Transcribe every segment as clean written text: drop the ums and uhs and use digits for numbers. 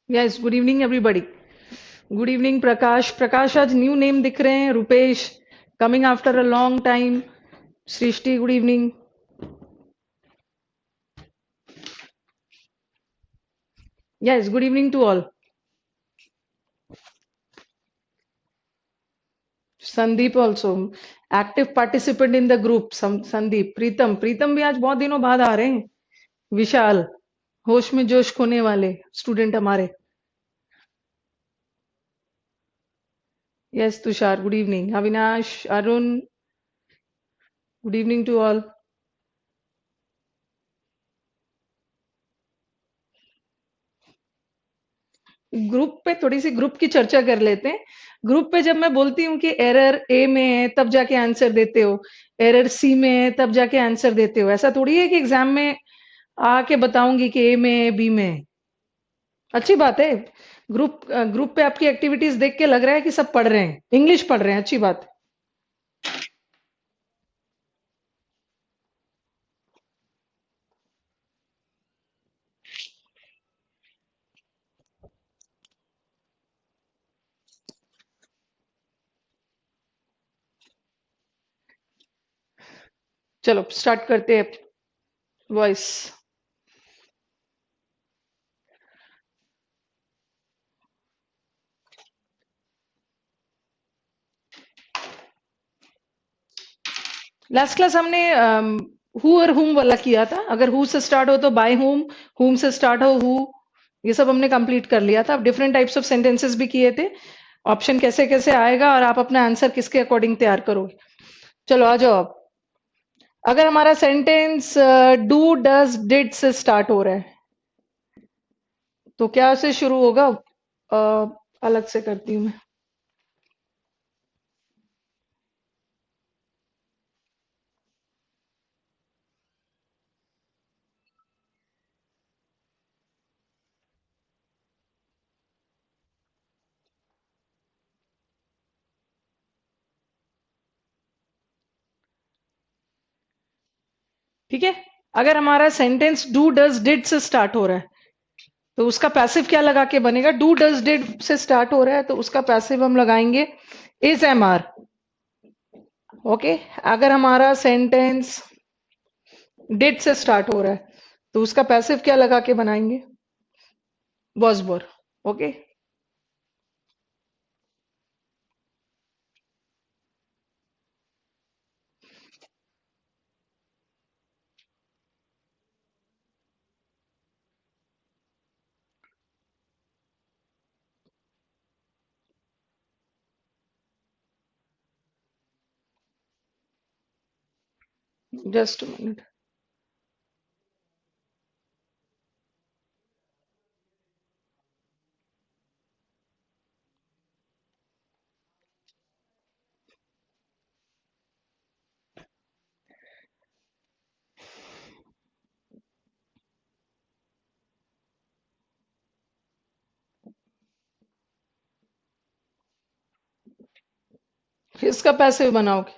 Yes, good evening, everybody. Good evening, Prakash. Prakash, आज new name दिख रहे हैं. Rupesh, coming after a long time. Srishti, good evening. Yes, good evening to all. Sandeep also, active participant in the group. Sandeep, प्रीतम भी आज बहुत दिनों बाद आ रहे हैं. विशाल, होश में जोश खोने वाले स्टूडेंट हमारे. Yes, Tushar, good evening. Avinash, Arun, good evening to all. Group पे थोड़ी सी ग्रुप की चर्चा कर लेते हैं. ग्रुप पे जब मैं बोलती हूँ कि एरर ए में है तब जाके आंसर देते हो, एरर सी में है तब जाके आंसर देते हो, ऐसा थोड़ी है कि एग्जाम में आके बताऊंगी कि ए में है बी में है. अच्छी बात है. ग्रुप पे आपकी एक्टिविटीज देख के लग रहा है कि सब पढ़ रहे हैं, इंग्लिश पढ़ रहे हैं. अच्छी बात है. चलो स्टार्ट करते हैं. वॉइस. लास्ट क्लास हमने हु और हुम वाला किया था. अगर हु से स्टार्ट हो तो बाय हुम से स्टार्ट हो हु. ये सब हमने कंप्लीट कर लिया था. अब डिफरेंट टाइप्स ऑफ सेंटेंसेस भी किए थे. ऑप्शन कैसे कैसे आएगा और आप अपना आंसर किसके अकॉर्डिंग तैयार करोगे. चलो आ जाओ आप. अगर हमारा सेंटेंस डू डज डिड से स्टार्ट हो रहा है तो क्या से शुरू होगा. अलग से करती हूँ मैं. ठीक है. अगर हमारा सेंटेंस डू डज डिड से स्टार्ट हो रहा है तो उसका पैसिव क्या लगा के बनेगा. डू डज डिड से स्टार्ट हो रहा है तो उसका पैसिव हम लगाएंगे इज एम आर. ओके. अगर हमारा सेंटेंस डिड से स्टार्ट हो रहा है तो उसका पैसिव क्या लगा के बनाएंगे. Was were. Okay. Just minute. इसका पैसिव बनाओगे.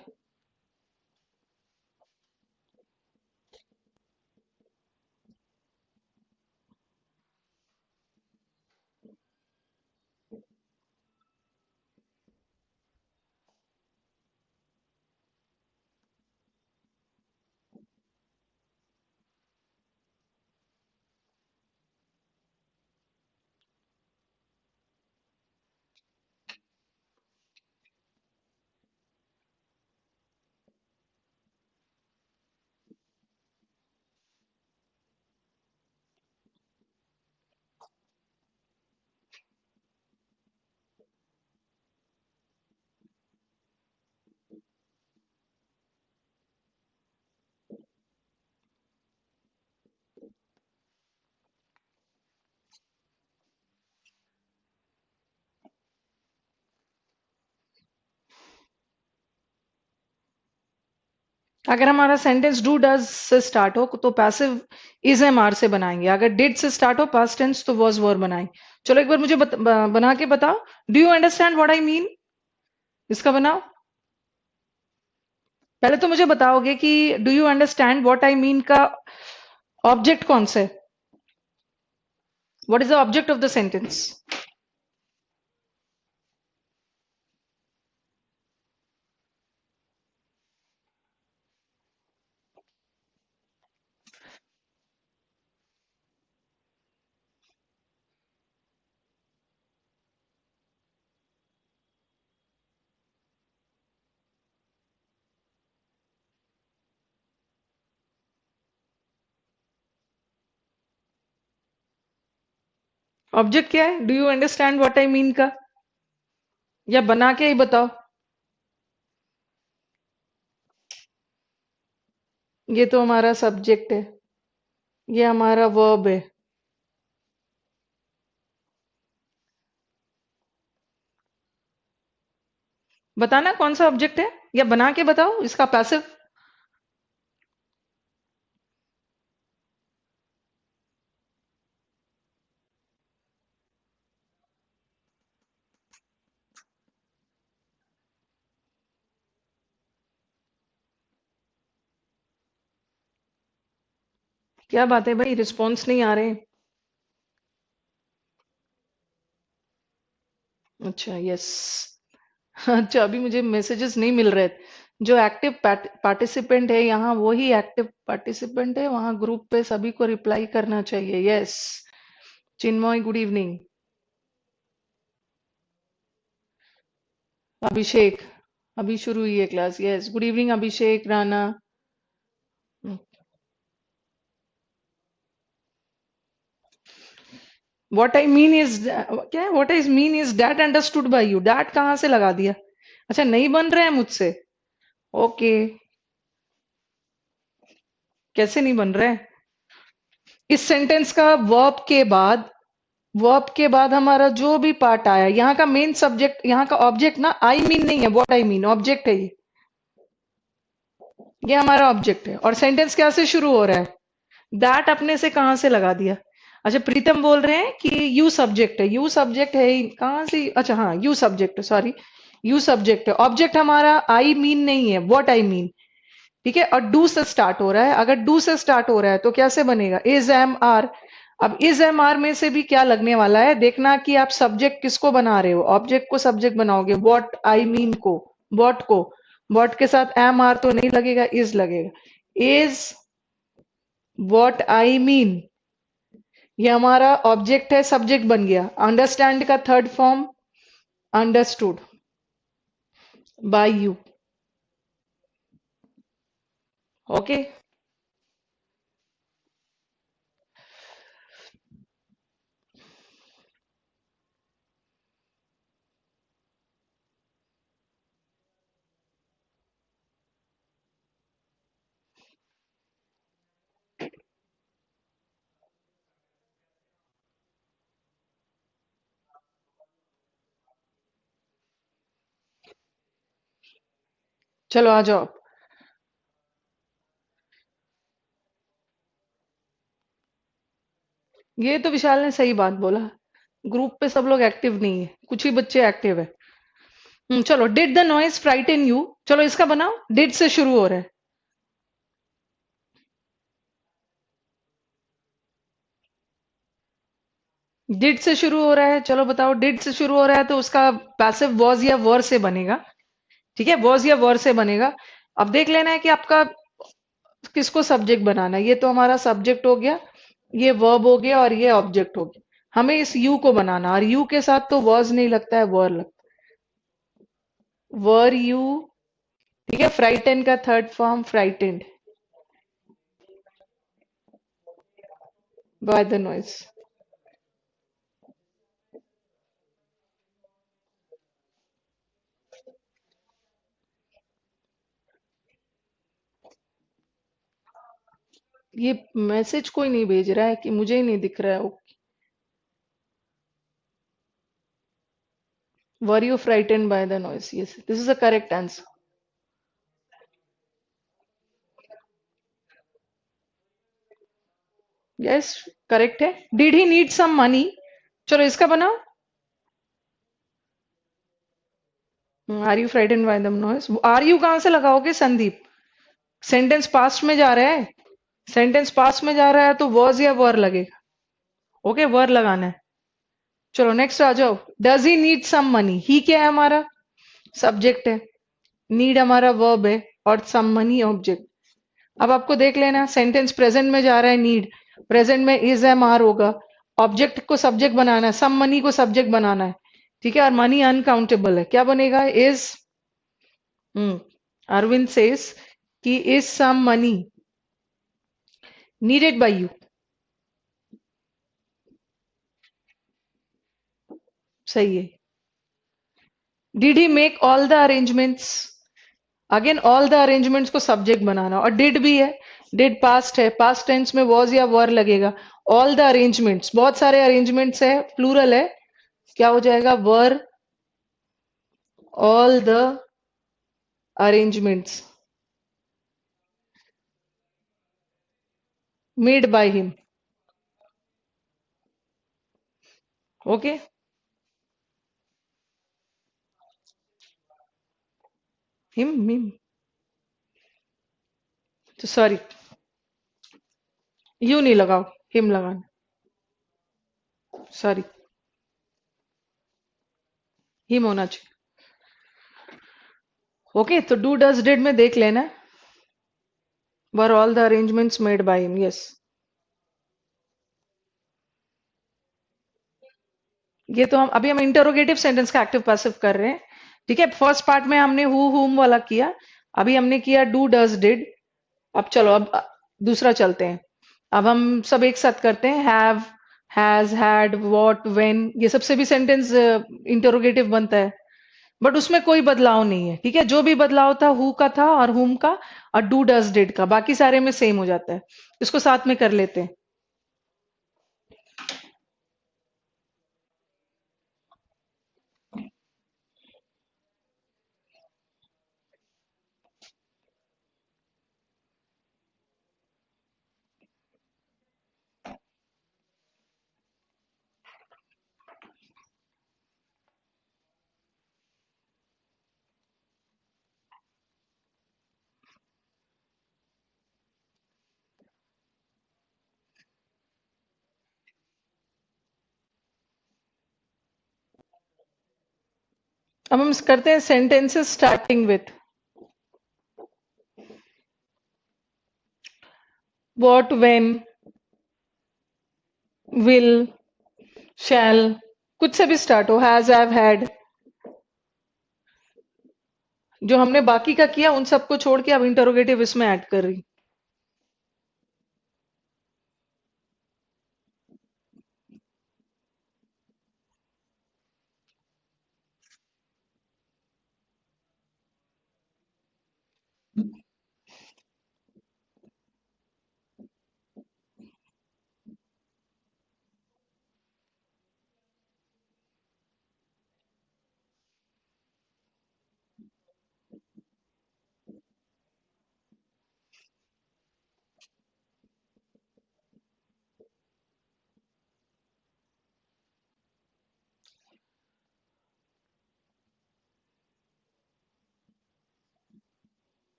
अगर हमारा सेंटेंस डू डज से स्टार्ट हो तो पैसिव इज एम आर से बनाएंगे. अगर डिड से स्टार्ट हो पास्ट टेंस तो वॉज वर बनाएंगे. चलो एक बार मुझे बना के बताओ. Do you understand what I mean. इसका बनाओ. पहले तो मुझे बताओगे कि do you understand what I mean का ऑब्जेक्ट कौन सा है. What is the object of the sentence? Object क्या है? Do you understand what I mean का? या बना के ही बताओ। ये तो हमारा सब्जेक्ट है, ये हमारा वर्ब है। बताना कौन सा ऑब्जेक्ट है, या बना के बताओ इसका पैसिव। क्या बात है भाई, रिस्पॉन्स नहीं आ रहे? अच्छा, यस। अच्छा, अभी मुझे मैसेजेस नहीं मिल रहे। जो एक्टिव पार्टिसिपेंट है यहाँ, वही एक्टिव पार्टिसिपेंट है, वहां ग्रुप पे सभी को रिप्लाई करना चाहिए। यस। चिन्मय, गुड इवनिंग। अभिषेक, अभी शुरू हुई है class. Yes, good evening Abhishek, Rana. What I mean is, क्या है? What I mean is that understood by you. That कहाँ से लगा दिया? अच्छा, नहीं बन रहा है मुझसे। ओके। कैसे नहीं बन रहा है? इस सेंटेंस का वर्ब के बाद हमारा जो भी पार्ट आया, यहाँ का मेन सब्जेक्ट, यहाँ का ऑब्जेक्ट ना आई मीन नहीं है, व्हाट आई मीन ऑब्जेक्ट है ये हमारा ऑब्जेक्ट है। और सेंटेंस क्या से शुरू हो रहा है? दैट अपने से कहां से लगा दिया? अच्छा, प्रीतम बोल रहे हैं कि यू सब्जेक्ट है। यू सब्जेक्ट है ही कहां से? अच्छा हाँ, यू सब्जेक्ट है, सॉरी। यू सब्जेक्ट है, ऑब्जेक्ट हमारा आई मीन नहीं है, व्हाट आई मीन। ठीक है, और डू से स्टार्ट हो रहा है। अगर डू से स्टार्ट हो रहा है तो कैसे बनेगा? Is M R. अब इज एम आर में से भी क्या लगने वाला है, देखना कि आप सब्जेक्ट किसको बना रहे हो। ऑब्जेक्ट को सब्जेक्ट बनाओगे, व्हाट आई मीन को, व्हाट को। व्हाट के साथ एम आर तो नहीं लगेगा, इज लगेगा। इज व्हाट आई मीन, ये हमारा ऑब्जेक्ट है, सब्जेक्ट बन गया। अंडरस्टैंड का third form, understood by you. Okay. चलो आ जाओ। ये तो विशाल ने सही बात बोला। ग्रुप पे सब लोग एक्टिव नहीं है, कुछ ही बच्चे एक्टिव है। चलो, did the noise frighten you. चलो इसका बनाओ, डिड से शुरू हो रहा है। डिड से शुरू हो रहा है, चलो बताओ। डिड से शुरू हो रहा है तो उसका पैसिव वॉज या वर से बनेगा। ठीक है, वॉज या वर से बनेगा। अब देख लेना है कि आपका किसको सब्जेक्ट बनाना है। ये तो हमारा सब्जेक्ट हो गया, ये वर्ब हो गया, और ये ऑब्जेक्ट हो गया। हमें इस यू को बनाना, और यू के साथ तो वॉज नहीं लगता है, वर लगता है। Were you. ठीक है, फ्राइटन का third form frightened by the noise. ये मैसेज कोई नहीं भेज रहा है कि मुझे ही नहीं दिख रहा है? Were you frightened by the noise? Yes, this is the correct answer. Yes, correct है। Did he need some money. चलो इसका बनाओ। Are you frightened by the noise, are you कहां से लगाओगे संदीप? सेंटेंस पास्ट में जा रहा है। सेंटेंस पास्ट में जा रहा है तो वॉज या वर लगेगा। ओके, वर लगाना है। चलो नेक्स्ट आ जाओ। Does he need some money? He क्या है हमारा? सब्जेक्ट है। नीड हमारा वर्ब है और सम मनी ऑब्जेक्ट। अब आपको देख लेना, सेंटेंस प्रेजेंट में जा रहा है, नीड। प्रेजेंट में इज एम आर होगा। ऑब्जेक्ट को सब्जेक्ट बनाना है, सम मनी को सब्जेक्ट बनाना है। ठीक है, और मनी अनकाउंटेबल है, क्या बनेगा? इज। अरविंद सेज कि is some money needed by you. सही है। Did he make all the arrangements? Again all the arrangements को सब्जेक्ट बनाना, और डिड भी है। डिड पास्ट है, पास्ट टेंस में वॉज या वर लगेगा। ऑल द अरेंजमेंट्स, बहुत सारे अरेंजमेंट्स है, प्लूरल है, क्या हो जाएगा? वर all the arrangements made by him. Okay. Him तो सॉरी, यू नहीं लगाओ, हिम लगाना। सॉरी, हिम होना चाहिए। ओके, तो डू डज डिड में देख लेना, वर all the arrangements made by him, yes. ये तो हम इंटरोगेटिव सेंटेंस का एक्टिव पैसिव कर रहे हैं। ठीक है, फर्स्ट पार्ट में हमने हु हुम वाला किया, अभी हमने किया डू डज डिड। अब चलो, अब दूसरा चलते हैं। अब हम सब एक साथ करते हैं। Have, has, had, what, when, ये सबसे भी सेंटेंस इंटरोगेटिव बनता है, बट उसमें कोई बदलाव नहीं है। ठीक है, जो भी बदलाव था हु का था और हुम का और डू डज डिड का, बाकी सारे में सेम हो जाता है। इसको साथ में कर लेते हैं। अब हम करते हैं sentences starting with what, when, will, shall, कुछ से भी स्टार्ट हो, हैज, हैव, हैड। जो हमने बाकी का किया उन सबको छोड़ के अब इंटरोगेटिव इसमें ऐड कर रही।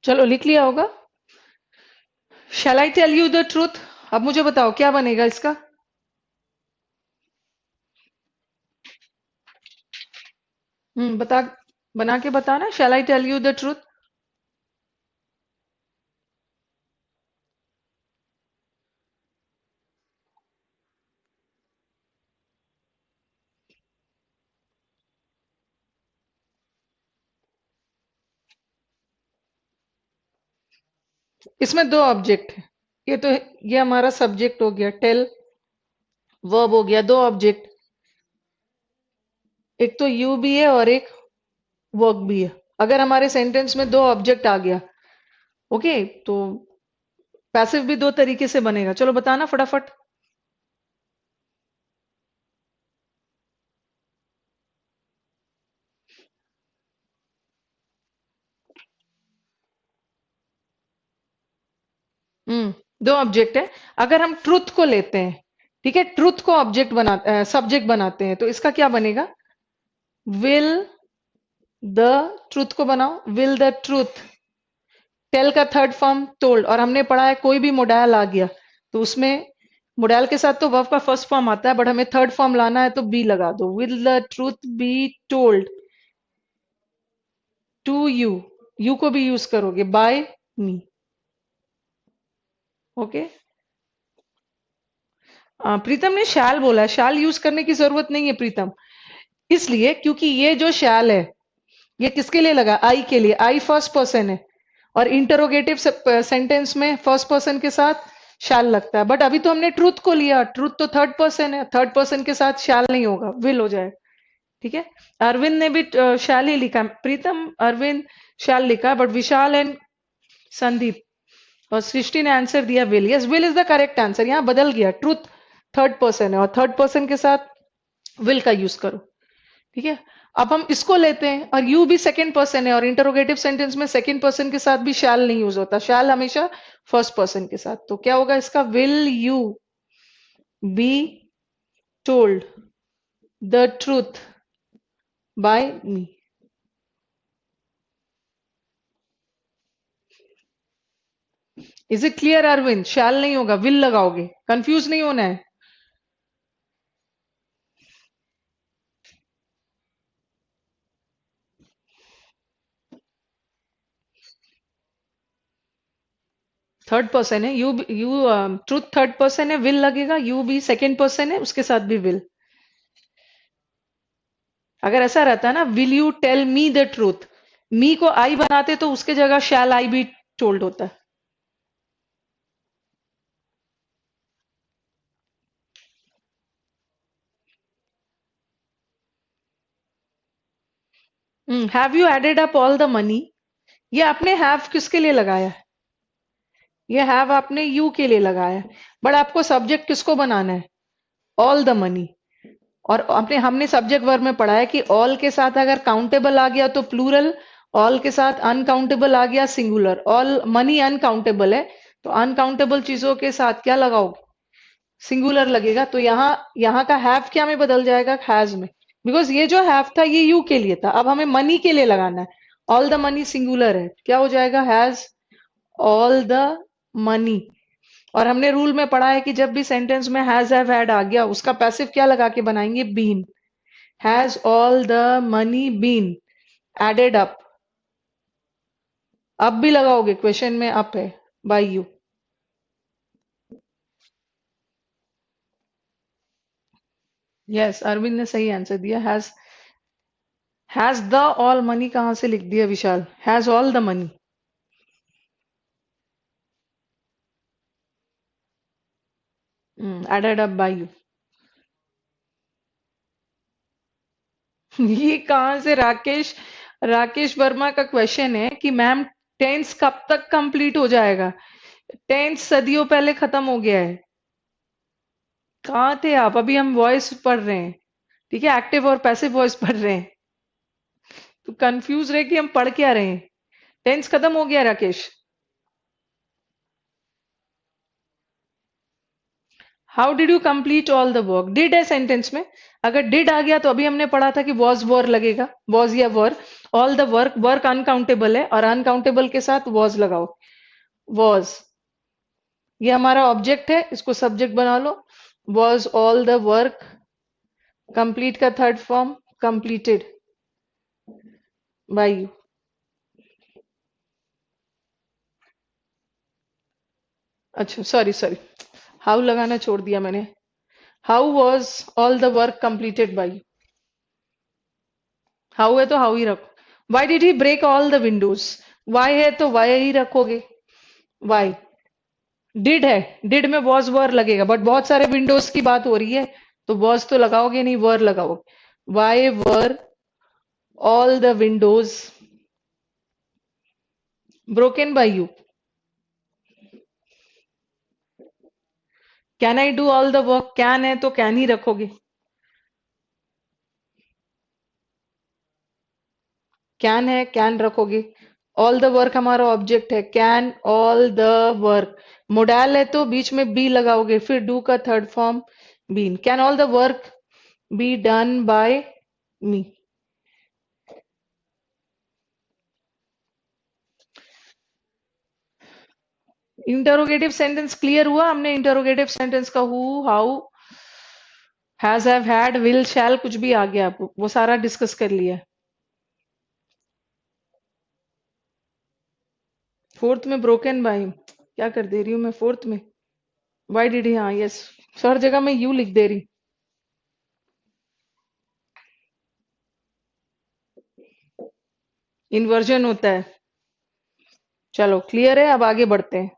चलो लिख लिया होगा। Shall I tell you the truth? अब मुझे बताओ क्या बनेगा इसका। बता, बना के बताना। Shall I tell you the truth? इसमें दो ऑब्जेक्ट है। ये तो, ये हमारा सब्जेक्ट हो गया, टेल। वर्ब हो गया, दो ऑब्जेक्ट। एक तो यू भी है और एक वर्क भी है। अगर हमारे सेंटेंस में दो ऑब्जेक्ट आ गया, ओके, तो पैसिव भी दो तरीके से बनेगा। चलो बताना फटाफट। दो ऑब्जेक्ट है। अगर हम ट्रुथ को लेते हैं, ठीक है, ट्रुथ को ऑब्जेक्ट बना सब्जेक्ट बनाते हैं, तो इसका क्या बनेगा? विल द ट्रुथ को बनाओ, विल द ट्रुथ। टेल का थर्ड फॉर्म टोल्ड, और हमने पढ़ा है कोई भी मोडायल आ गया तो उसमें मोडायल के साथ तो वर्ब का फर्स्ट फॉर्म आता है, बट हमें थर्ड फॉर्म लाना है तो बी लगा दो। Will the truth be told to you, you को भी यूज करोगे, बाय मी। ओके। प्रीतम ने शैल बोला है, शैल यूज करने की जरूरत नहीं है प्रीतम। इसलिए क्योंकि ये जो शैल है, ये किसके लिए लगा? आई के लिए। आई फर्स्ट पर्सन है, और इंटरोगेटिव सेंटेंस में फर्स्ट पर्सन के साथ शैल लगता है। बट अभी तो हमने ट्रूथ को लिया, ट्रूथ तो थर्ड पर्सन है, थर्ड पर्सन के साथ शैल नहीं होगा, विल हो जाए। ठीक है। अरविंद ने भी शैल ही लिखा है। प्रीतम, अरविंद शैल लिखा है, बट विशाल एंड संदीप और सृष्टि ने आंसर दिया will. Yes, will is the correct answer. यहां बदल गया, ट्रूथ थर्ड पर्सन है और थर्ड पर्सन के साथ विल का यूज करो। ठीक है। अब हम इसको लेते हैं, और यू भी सेकंड पर्सन है, और इंटरोगेटिव सेंटेंस में सेकंड पर्सन के साथ भी शैल नहीं यूज होता, शैल हमेशा फर्स्ट पर्सन के साथ। तो क्या होगा इसका? Will you be told the truth by me. Is it clear Arvind? Shall नहीं होगा, विल लगाओगे, कंफ्यूज नहीं होना है। थर्ड पर्सन है, यू ट्रूथ थर्ड पर्सन है, विल लगेगा। यू भी सेकंड पर्सन है, उसके साथ भी विल। अगर ऐसा रहता ना, will you tell me the truth, me को आई बनाते तो उसके जगह शैल आई भी टोल्ड होता। Have you added up all the money? ये आपने हैव किसके लिए लगाया है? ये हैव आपने यू के लिए लगाया है, बट आपको सब्जेक्ट किसको बनाना है? All the money. और आपने, हमने सब्जेक्ट वर्ब में पढ़ा है कि ऑल के साथ अगर काउंटेबल आ गया तो प्लूरल, ऑल के साथ अनकाउंटेबल आ गया सिंगुलर। ऑल मनी अनकाउंटेबल है, तो अनकाउंटेबल चीजों के साथ क्या लगाओगे? सिंगुलर लगेगा। तो यहाँ का हैव क्या में बदल जाएगा? हैज में। बिकॉज ये जो हैव था ये यू के लिए था, अब हमें मनी के लिए लगाना है। ऑल द मनी सिंगुलर है, क्या हो जाएगा? Has all the money. और हमने रूल में पढ़ा है कि जब भी सेंटेंस में हैज हैव हैड आ गया, उसका पैसिव क्या लगा के बनाएंगे? Been. Has all the money been added up. अब भी लगाओगे, क्वेश्चन में अप है, बाय यू। यस, अरविंद ने सही आंसर दिया। हैज द ऑल मनी कहां से लिख दिया Vishal? Has all the money. Added up by you. ये कहां से? राकेश, राकेश वर्मा का क्वेश्चन है कि मैम टेंस कब तक कंप्लीट हो जाएगा? टेंस सदियों पहले खत्म हो गया है। कहाँ थे आप? अभी हम वॉइस पढ़ रहे हैं, ठीक है, एक्टिव और पैसिव वॉइस पढ़ रहे हैं। तो कंफ्यूज रहे कि हम पढ़ क्या रहे हैं। टेंस खत्म हो गया Rakesh. How did you complete all the work? Did है सेंटेंस में, अगर डिड आ गया तो अभी हमने पढ़ा था कि वॉज वर लगेगा, वॉज या were. All the work, work uncountable है और अनकाउंटेबल के साथ वॉज लगाओ, वॉज। ये हमारा ऑब्जेक्ट है, इसको सब्जेक्ट बना लो। Was all the work, complete का third form completed by you. अच्छा सॉरी सॉरी, हाउ लगाना छोड़ दिया मैंने। How was all the work completed by you. How है तो हाउ ही रखो। Why did he break all the windows, why है तो वाई ही रखोगे, वाई। डिड है, डिड में वॉज वर लगेगा, बट बहुत सारे विंडोज की बात हो रही है तो वॉज तो लगाओगे नहीं, वर लगाओगे। Why were all the windows broken by you. Can I do all the work, can है तो कैन ही रखोगे, कैन है कैन रखोगे। ऑल द वर्क हमारा ऑब्जेक्ट है, can all the work. Modal है तो बीच में बी लगाओगे, फिर डू का third form been. Can all the work be done by me. Interrogative sentence clear हुआ? हमने इंटरोगेटिव सेंटेंस का who, how, has, have, had, will, shall, कुछ भी आ गया वो सारा डिस्कस कर लिया। फोर्थ में ब्रोकन बाय, क्या कर दे रही हूँ मैं फोर्थ में? वाई डिड ही, हाँ यस, हर जगह मैं यू लिख दे रही। इन्वर्जन होता है। चलो क्लियर है, अब आगे बढ़ते हैं।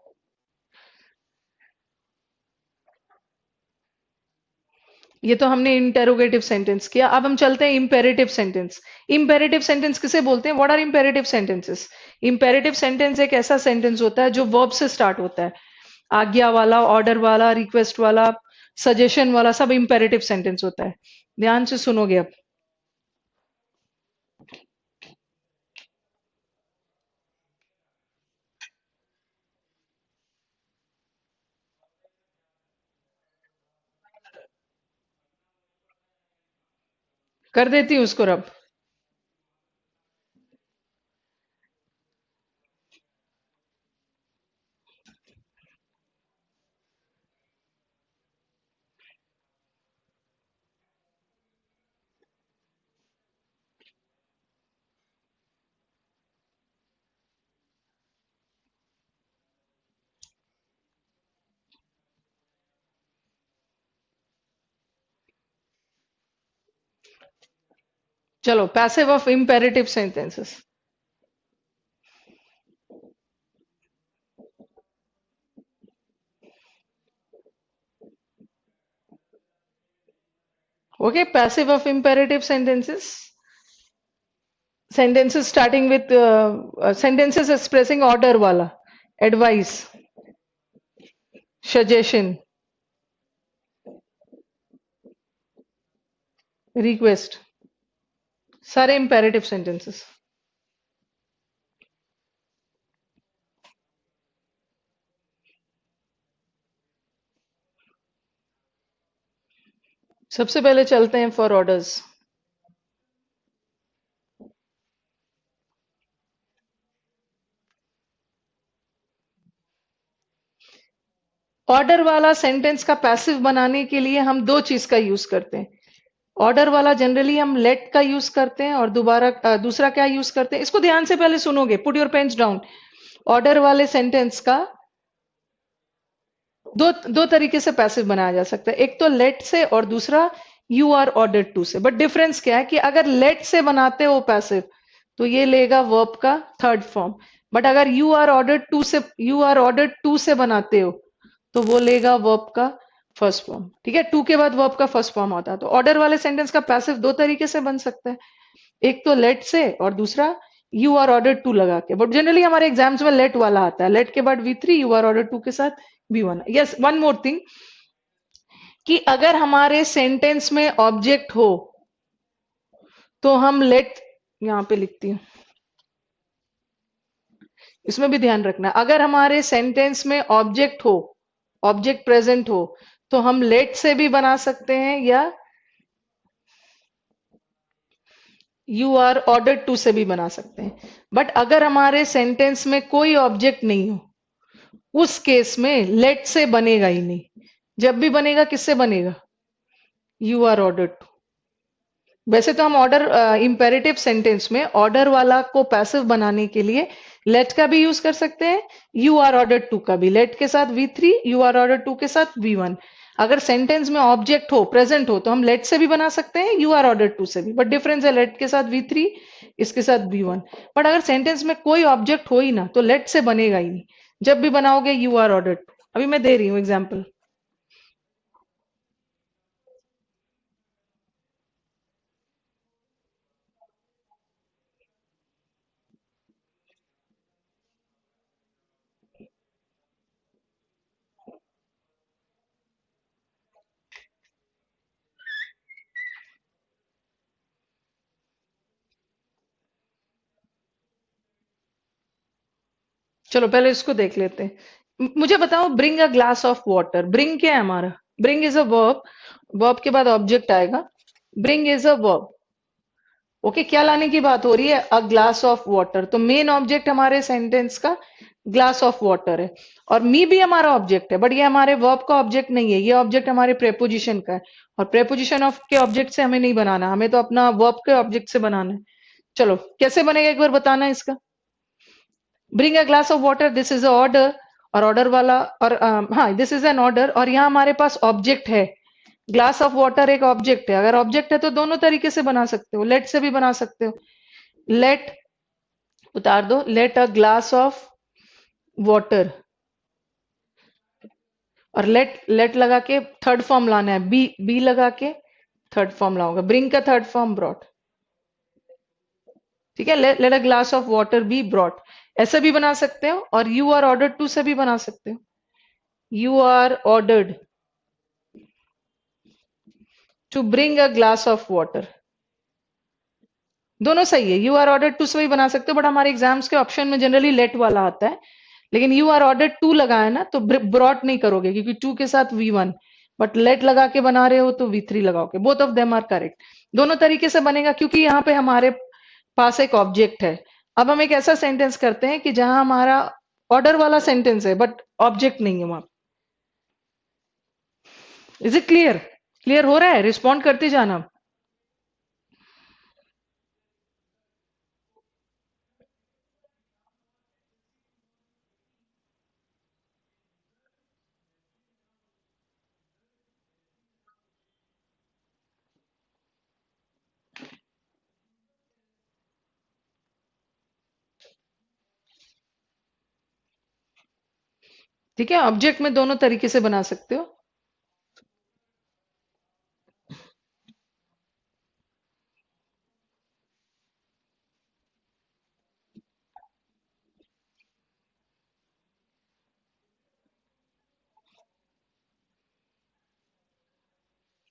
ये तो हमने इंटेरोगेटिव सेंटेंस किया, अब हम चलते हैं इम्पेरेटिव सेंटेंस। इम्पेरेटिव सेंटेंस किसे बोलते हैं? What are imperative sentences? Imperative sentence एक ऐसा सेंटेंस होता है जो वर्ब से स्टार्ट होता है, आज्ञा वाला, ऑर्डर वाला, रिक्वेस्ट वाला, सजेशन वाला, सब इम्पेरेटिव सेंटेंस होता है। ध्यान से सुनोगे अब। कर देती हूँ उसको रब। चलो passive of imperative sentences. Okay, passive of imperative sentences, sentences starting with sentences expressing order वाला, advice, suggestion, request, सारे imperative sentences। सबसे पहले चलते हैं फॉर ऑर्डर्स। ऑर्डर वाला सेंटेंस का पैसिव बनाने के लिए हम दो चीज का यूज करते हैं। ऑर्डर वाला जनरली हम लेट का यूज करते हैं और दूसरा क्या यूज करते हैं, इसको ध्यान से पहले सुनोगे, put your pens down. Order वाले सेंटेंस का दो दो तरीके से पैसिव बनाया जा सकता है, एक तो लेट से और दूसरा यू आर ऑर्डर्ड टू से। बट डिफरेंस क्या है कि अगर लेट से बनाते हो पैसिव तो ये लेगा वर्ब का थर्ड फॉर्म, बट अगर यू आर ऑर्डर्ड टू से बनाते हो तो वो लेगा वर्ब का फर्स्ट फॉर्म। ठीक है, टू के बाद वर्ब का फर्स्ट फॉर्म आता है। तो ऑर्डर वाले सेंटेंस का पैसिव दो तरीके से बन सकता है, एक तो लेट से और दूसरा यू आर ऑर्डर टू लगा के। बट जनरली हमारे एग्जाम्स में लेट वाला आता है, लेट के बाद V3, you are order to के साथ V1। Yes, one more thing कि अगर हमारे सेंटेंस में ऑब्जेक्ट हो तो हम लेट, यहां पे लिखती हूं, इसमें भी ध्यान रखना, अगर हमारे सेंटेंस में ऑब्जेक्ट हो, ऑब्जेक्ट प्रेजेंट हो, तो हम लेट से भी बना सकते हैं या यू आर ऑर्डर्ड टू से भी बना सकते हैं। बट अगर हमारे सेंटेंस में कोई ऑब्जेक्ट नहीं हो, उस केस में लेट से बनेगा ही नहीं। जब भी बनेगा किससे बनेगा? You are ordered to. वैसे तो हम ऑर्डर इंपेरेटिव सेंटेंस में ऑर्डर वाला को पैसिव बनाने के लिए लेट का भी यूज कर सकते हैं, यू आर ऑर्डर टू का भी। लेट के साथ V3, you are order to के साथ V1। अगर सेंटेंस में ऑब्जेक्ट हो, प्रेजेंट हो, तो हम लेट से भी बना सकते हैं, यू आर ऑर्डर टू से भी। बट डिफरेंस है लेट के साथ V3, इसके साथ V1। बट अगर सेंटेंस में कोई ऑब्जेक्ट हो ही ना तो लेट से बनेगा ही नहीं। जब भी बनाओगे यू आर ऑर्डर टू। अभी मैं दे रही हूँ एग्जाम्पल। चलो पहले इसको देख लेते हैं। मुझे बताओ, bring a glass of water. Bring क्या है हमारा? Bring is a verb. Verb के बाद ऑब्जेक्ट आएगा। Bring is a verb. Okay, क्या लाने की बात हो रही है? अ ग्लास ऑफ वाटर। तो मेन ऑब्जेक्ट हमारे सेंटेंस का ग्लास ऑफ वाटर है। और मी भी हमारा ऑब्जेक्ट है, बट ये हमारे वर्ब का ऑब्जेक्ट नहीं है, ये ऑब्जेक्ट हमारे प्रेपोजिशन का है। और प्रेपोजिशन ऑफ के ऑब्जेक्ट से हमें नहीं बनाना, हमें तो अपना वर्ब के ऑब्जेक्ट से बनाना है। चलो कैसे बनेगा एक बार बताना इसका। Bring a glass of water, this is a order. और ऑर्डर वाला, और हाँ, दिस इज एन ऑर्डर, और यहाँ हमारे पास ऑब्जेक्ट है। ग्लास ऑफ वाटर एक ऑब्जेक्ट है। अगर ऑब्जेक्ट है तो दोनों तरीके से बना सकते हो, लेट से भी बना सकते हो। लेट, उतार दो, let a glass of water. और लेट लगा के थर्ड फॉर्म लाना है, बी, बी लगा के थर्ड फॉर्म लाऊंगा। ब्रिंग का थर्ड फॉर्म ब्रॉट। ठीक है, let a glass of water be brought. ऐसे भी बना सकते हो, और यू आर ऑर्डर्ड टू से भी बना सकते हो। You are ordered to bring a glass of water. दोनों सही है, यू आर ऑर्डर्ड टू से भी बना सकते हो, बट हमारे एग्जाम्स के ऑप्शन में जनरली लेट वाला आता है। लेकिन यू आर ऑर्डर्ड टू लगाया ना तो ब्रॉट नहीं करोगे, क्योंकि टू के साथ V1। बट लेट लगा के बना रहे हो तो V3 लगाओगे। Both of them are correct. दोनों तरीके से बनेगा, क्योंकि यहाँ पे हमारे पास एक ऑब्जेक्ट है। अब हम एक ऐसा सेंटेंस करते हैं कि जहां हमारा ऑर्डर वाला सेंटेंस है बट ऑब्जेक्ट नहीं है वहां। Is it clear? क्लियर हो रहा है? रिस्पॉन्ड करते जाना। ठीक है, ऑब्जेक्ट में दोनों तरीके से बना सकते हो।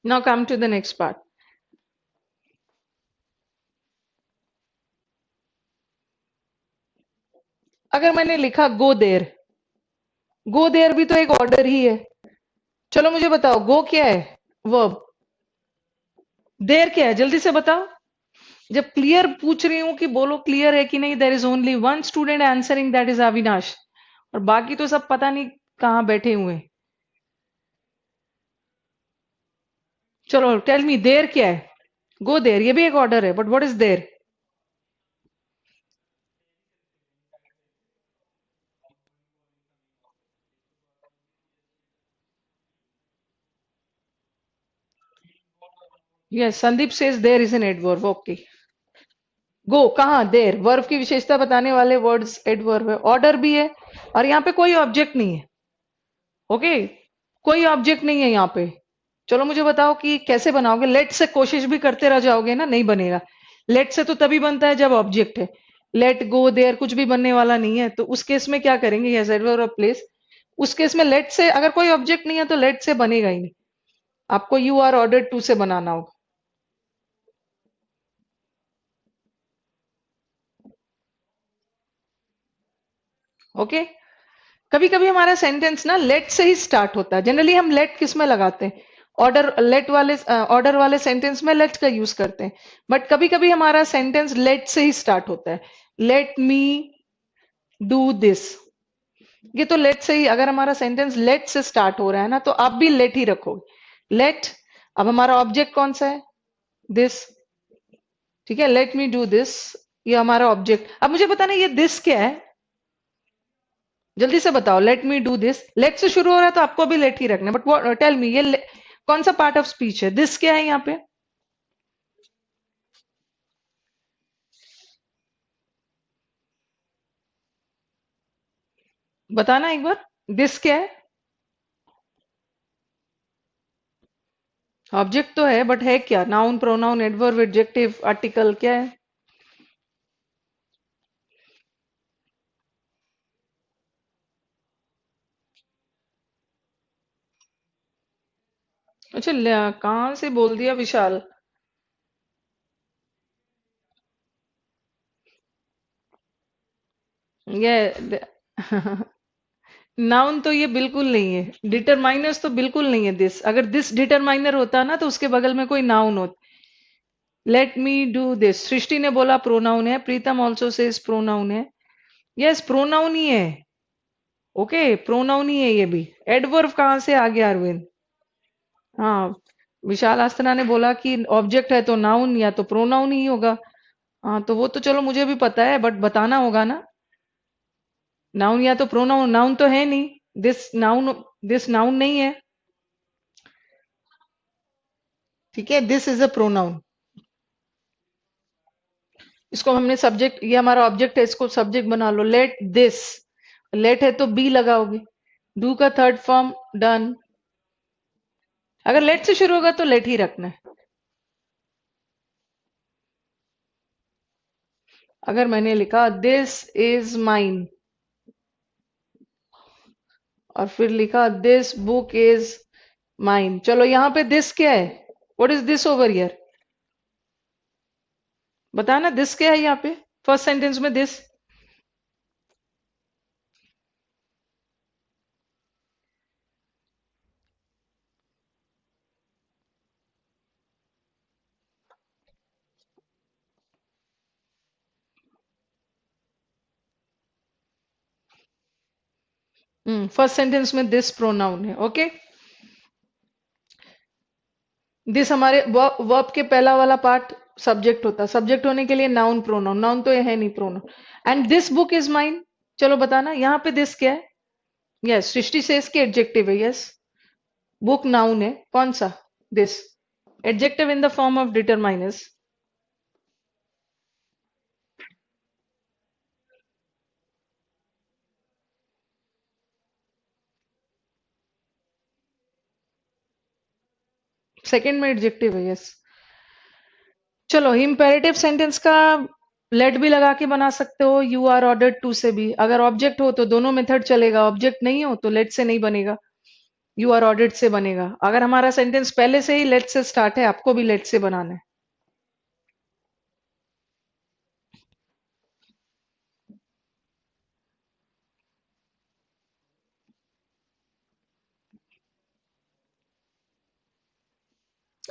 Now come to the next part. अगर मैंने लिखा गो देर, गो देयर भी तो एक ऑर्डर ही है। चलो मुझे बताओ, गो क्या है? वर्ब। देर क्या है? जल्दी से बताओ। जब क्लियर पूछ रही हूं कि बोलो क्लियर है कि नहीं, there is only one student answering, that is Avinash. और बाकी तो सब पता नहीं कहां बैठे हुए हैं। चलो टेल मी, देर क्या है? गो देर, ये भी एक ऑर्डर है, but what is there? Yes, Sandeep says there is an adverb. Okay. Go कहाँ? देर वर्ब की विशेषता बताने वाले वर्ड्स एडवर्ब है, ऑर्डर भी है। और यहाँ पे कोई ऑब्जेक्ट नहीं है। ओके, कोई ऑब्जेक्ट नहीं है यहाँ पे। चलो मुझे बताओ कि कैसे बनाओगे। लेट से कोशिश भी करते रह जाओगे ना, नहीं बनेगा। लेट से तो तभी बनता है जब ऑब्जेक्ट है। लेट, गो, देयर कुछ भी बनने वाला नहीं है, तो उस केस में क्या करेंगे? Yes, adverb of place. उस केस में लेट से, अगर कोई ऑब्जेक्ट नहीं है तो लेट से बनेगा ही नहीं। आपको यू आर ऑर्डर टू से बनाना होगा। ओके, कभी कभी हमारा सेंटेंस ना लेट से ही स्टार्ट होता है। जनरली हम लेट किस में लगाते हैं? ऑर्डर वाले सेंटेंस में लेट का यूज करते हैं। बट कभी कभी हमारा सेंटेंस लेट से ही स्टार्ट होता है। लेट मी डू दिस, ये तो लेट से ही, अगर हमारा सेंटेंस लेट से स्टार्ट हो रहा है ना, तो आप भी लेट ही रखोगे। लेट, अब हमारा ऑब्जेक्ट कौन सा है? दिस। ठीक है, लेट मी डू दिस, ये हमारा ऑब्जेक्ट। अब मुझे बताना ये दिस क्या है, जल्दी से बताओ। Let me do this, let से शुरू हो रहा है तो आपको भी लेट ही रखना है। बट टेल मी, ये कौन सा पार्ट ऑफ स्पीच है? दिस क्या है यहाँ पे? बताना एक बार, दिस क्या है? ऑब्जेक्ट तो है, बट है क्या? Noun, pronoun, adverb, adjective, article, क्या है? अच्छा, कहाँ से बोल दिया विशाल? ये नाउन तो ये बिल्कुल नहीं है। डिटरमाइनर्स तो बिल्कुल नहीं है दिस। अगर दिस डिटरमाइनर होता ना, तो उसके बगल में कोई नाउन होता। लेट मी डू दिस, सृष्टि ने बोला प्रोनाउन है, प्रीतम ऑल्सो सेज प्रोनाउन है। यस, प्रोनाउन ही है। ओके, प्रोनाउन ही है ये भी। एडवर्ब कहाँ से आ गया अरविंद? हाँ, विशाल आस्तना ने बोला कि ऑब्जेक्ट है तो नाउन या तो प्रोनाउन ही होगा। हाँ, तो वो तो चलो मुझे भी पता है, बट बताना होगा ना। नाउन या तो प्रोनाउन, नाउन तो है नहीं। दिस नाउन नहीं है। ठीक है, दिस इज अ प्रोनाउन। इसको हमने सब्जेक्ट, ये हमारा ऑब्जेक्ट है, इसको सब्जेक्ट बना लो। लेट दिस, लेट है तो बी लगाओगे। डू का थर्ड फॉर्म डन। अगर लेट से शुरू होगा तो लेट ही रखना है। अगर मैंने लिखा दिस इज माइन, और फिर लिखा दिस बुक इज माइन, चलो यहाँ पे दिस क्या है? What is this over here? बताना दिस क्या है यहाँ पे, फर्स्ट सेंटेंस में दिस। फर्स्ट सेंटेंस में दिस प्रोनाउन है। ओके, दिस हमारे वर्ब के पहला वाला पार्ट सब्जेक्ट होता है। सब्जेक्ट होने के लिए नाउन, प्रोनाउन, नाउन तो ये है नहीं, pronoun. And this book is mine, चलो बताना यहाँ पे दिस क्या है? यस, सृष्टि से इसके एडजेक्टिव है। यस, बुक नाउन है, कौन सा? This. Adjective in the form of determiners. Second में एडजेक्टिव है। यस, चलो इंपेरेटिव सेंटेंस का लेट भी लगा के बना सकते हो, यू आर ऑर्डर्ड टू से भी। अगर ऑब्जेक्ट हो तो दोनों मेथड चलेगा, ऑब्जेक्ट नहीं हो तो लेट से नहीं बनेगा, यू आर ऑर्डर्ड से बनेगा। अगर हमारा सेंटेंस पहले से ही लेट से स्टार्ट है, आपको भी लेट से बनाना है।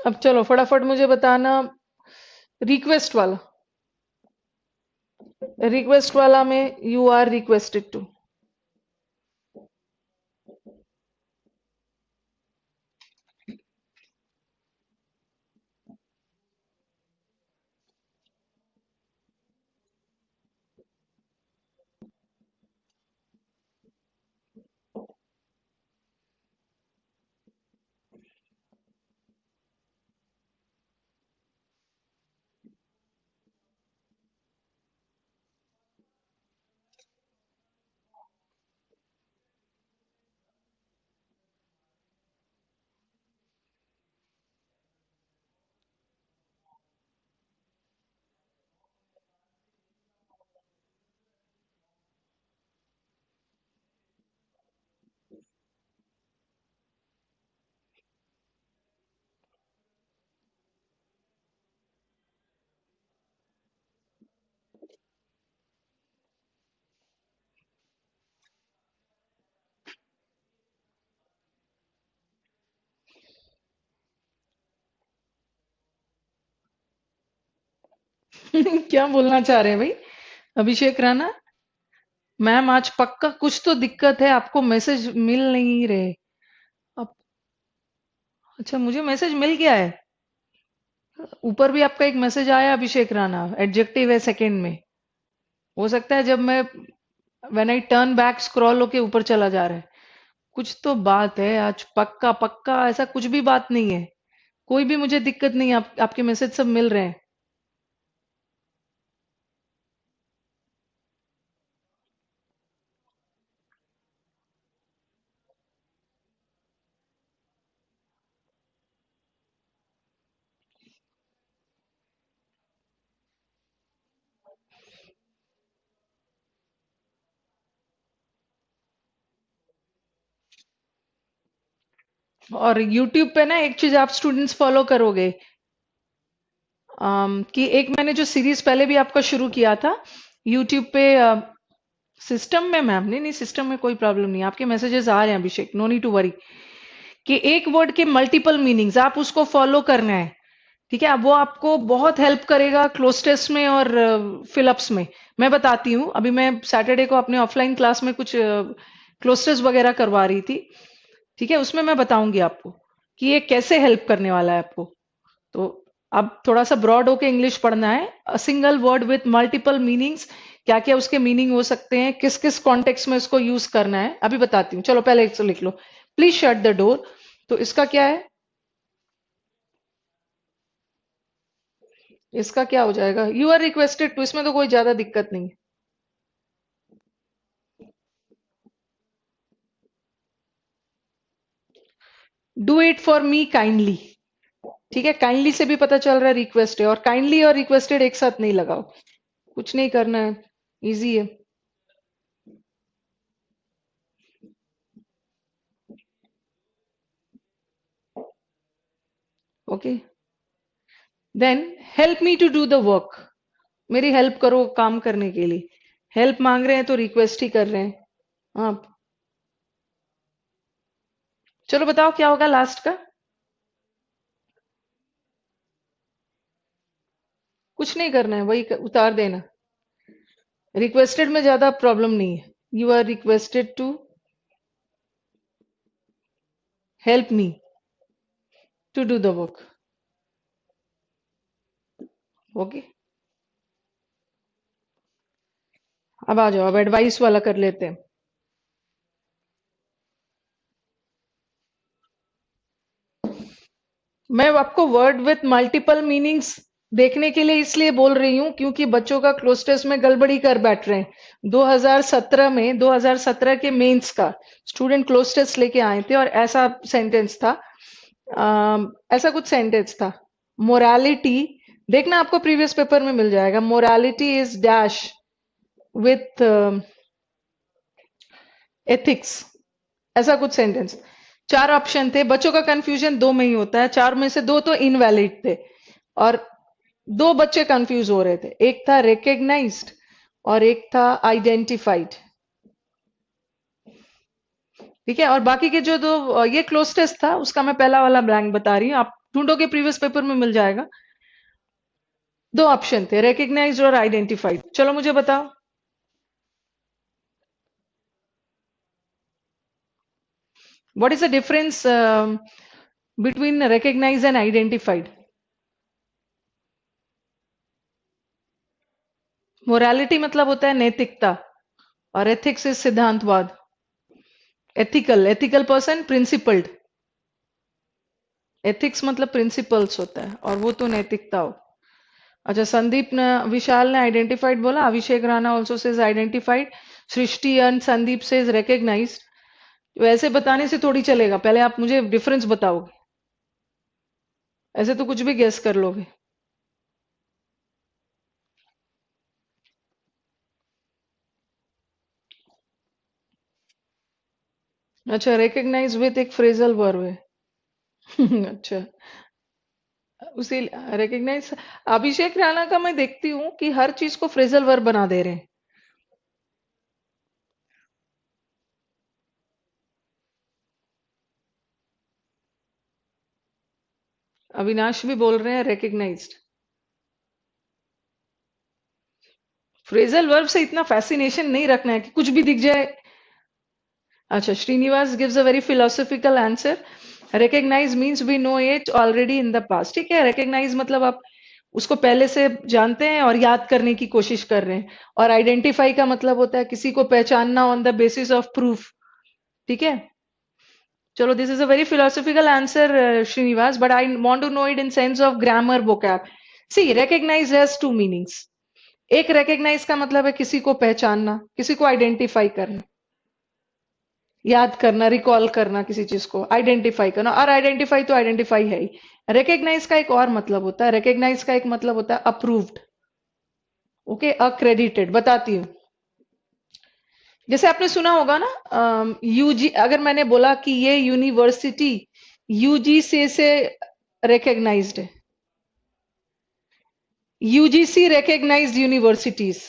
अब चलो फटाफट मुझे बताना, रिक्वेस्ट वाला। रिक्वेस्ट वाला में यू आर रिक्वेस्टेड टू। क्या बोलना चाह रहे हैं भाई अभिषेक राणा? मैम आज पक्का कुछ तो दिक्कत है, आपको मैसेज मिल नहीं रहे। अब अच्छा, मुझे मैसेज मिल गया है। ऊपर भी आपका एक मैसेज आया अभिषेक राणा, एडजेक्टिव है सेकंड में। हो सकता है जब मैं when I turn back scroll होके ऊपर चला जा रहा है। कुछ तो बात है आज, पक्का पक्का ऐसा कुछ भी बात नहीं है। कोई भी मुझे दिक्कत नहीं है, आपके मैसेज सब मिल रहे हैं। और यूट्यूब पे ना एक चीज आप स्टूडेंट्स फॉलो करोगे, कि एक मैंने जो सीरीज पहले भी आपका शुरू किया था यूट्यूब पे, सिस्टम में मैम, नहीं नहीं सिस्टम में कोई प्रॉब्लम नहीं, आपके मैसेजेस आ रहे हैं अभिषेक, नो नीड टू वरी। कि एक वर्ड के मल्टीपल मीनिंग्स आप उसको फॉलो करना है। ठीक है, अब वो आपको बहुत हेल्प करेगा क्लोज टेस्ट में और फिलअप्स में। मैं बताती हूँ, अभी मैं सैटरडे को अपने ऑफलाइन क्लास में कुछ क्लोज टेस्ट वगैरह करवा रही थी। ठीक है, उसमें मैं बताऊंगी आपको कि ये कैसे हेल्प करने वाला है आपको। तो अब थोड़ा सा ब्रॉड होके इंग्लिश पढ़ना है। A single word with multiple meanings, क्या क्या उसके मीनिंग हो सकते हैं, किस किस कॉन्टेक्स्ट में इसको यूज करना है, अभी बताती हूँ। चलो पहले इसको लिख लो, प्लीज शट द डोर। तो इसका क्या है, इसका क्या हो जाएगा, यू आर रिक्वेस्टेड टू, इसमें तो कोई ज्यादा दिक्कत नहीं है। Do it for me kindly. ठीक है, काइंडली से भी पता चल रहा है रिक्वेस्ट है, और काइंडली और रिक्वेस्टेड एक साथ नहीं लगाओ, कुछ नहीं करना है, इजी है। Okay, then help me to do the work, मेरी हेल्प करो काम करने के लिए। हेल्प मांग रहे हैं तो रिक्वेस्ट ही कर रहे हैं आप। चलो बताओ क्या होगा लास्ट का। कुछ नहीं करना है, वही उतार देना। रिक्वेस्टेड में ज्यादा प्रॉब्लम नहीं है, you are requested to help me to do the work. Okay, अब आ जाओ, अब एडवाइस वाला कर लेते हैं। मैं आपको वर्ड विथ मल्टीपल मीनिंग्स देखने के लिए इसलिए बोल रही हूँ क्योंकि बच्चों का क्लोज टेस्ट में गड़बड़ी कर बैठ रहे हैं। 2017 में, 2017 के मेंस का स्टूडेंट क्लोज टेस्ट लेके आए थे और ऐसा सेंटेंस था, ऐसा कुछ सेंटेंस था, मोरालिटी। देखना आपको प्रीवियस पेपर में मिल जाएगा, morality is dash with ethics, ऐसा कुछ सेंटेंस। चार ऑप्शन थे, बच्चों का कंफ्यूजन दो में ही होता है, चार में से दो तो इनवैलिड थे, और दो बच्चे कंफ्यूज हो रहे थे, एक था रिकग्नाइज्ड और एक था आइडेंटिफाइड। ठीक है, और बाकी के जो दो, ये क्लोज टेस्ट था उसका मैं पहला वाला ब्लैंक बता रही हूँ, आप ढूंढोगे प्रीवियस पेपर में मिल जाएगा। दो ऑप्शन थे, रिकग्नाइज्ड और आइडेंटिफाइड। चलो मुझे बताओ, what is the difference between recognise and identified? Morality मतलब होता है नैतिकता, और एथिक्स इज सिद्धांतवाद। Ethical, ethical person, principled. Ethics मतलब प्रिंसिपल्स होता है, और वो तो नैतिकता हो। अच्छा, संदीप ने, विशाल ने आइडेंटिफाइड बोला, Abhishek Rana also says identified, Srishti and Sandeep says recognised. वैसे बताने से थोड़ी चलेगा, पहले आप मुझे डिफरेंस बताओगे, ऐसे तो कुछ भी गेस कर लोगे। अच्छा, रिकग्नाइज विथ एक फ्रेजल वर्ब है। अच्छा, उसी रिकग्नाइज, अभिषेक राणा का मैं देखती हूँ कि हर चीज को फ्रेजल वर्ब बना दे रहे हैं। अविनाश भी बोल रहे हैं रिकग्नाइज्ड। फ्रेजल वर्ब से इतना फैसिनेशन नहीं रखना है कि कुछ भी दिख जाए। अच्छा, Srinivas gives a very philosophical answer. Recognise means we know it already in the past. ठीक है, रिकॉग्नाइज मतलब आप उसको पहले से जानते हैं और याद करने की कोशिश कर रहे हैं। और आइडेंटिफाई का मतलब होता है किसी को पहचानना on the basis of proof. ठीक है, चलो, this is a very philosophical answer Srinivas, but I want to know it in sense of grammar vocab. See, recognise has two meanings. एक रिकॉग्नाइज का मतलब है किसी को पहचानना, किसी को आइडेंटिफाई करना, याद करना, रिकॉल करना किसी चीज को, आइडेंटिफाई करना। और आइडेंटिफाई तो आइडेंटिफाई है ही। रिकॉग्नाइज का एक और मतलब होता है, रिकॉग्नाइज का एक मतलब होता है अप्रूव्ड। Okay, accredited. बताती हूँ। जैसे आपने सुना होगा ना, यूजी, अगर मैंने बोला कि ये यूनिवर्सिटी यूजीसी से रिकॉग्नाइज्ड है, यूजीसी रिकॉग्नाइज्ड यूनिवर्सिटीज,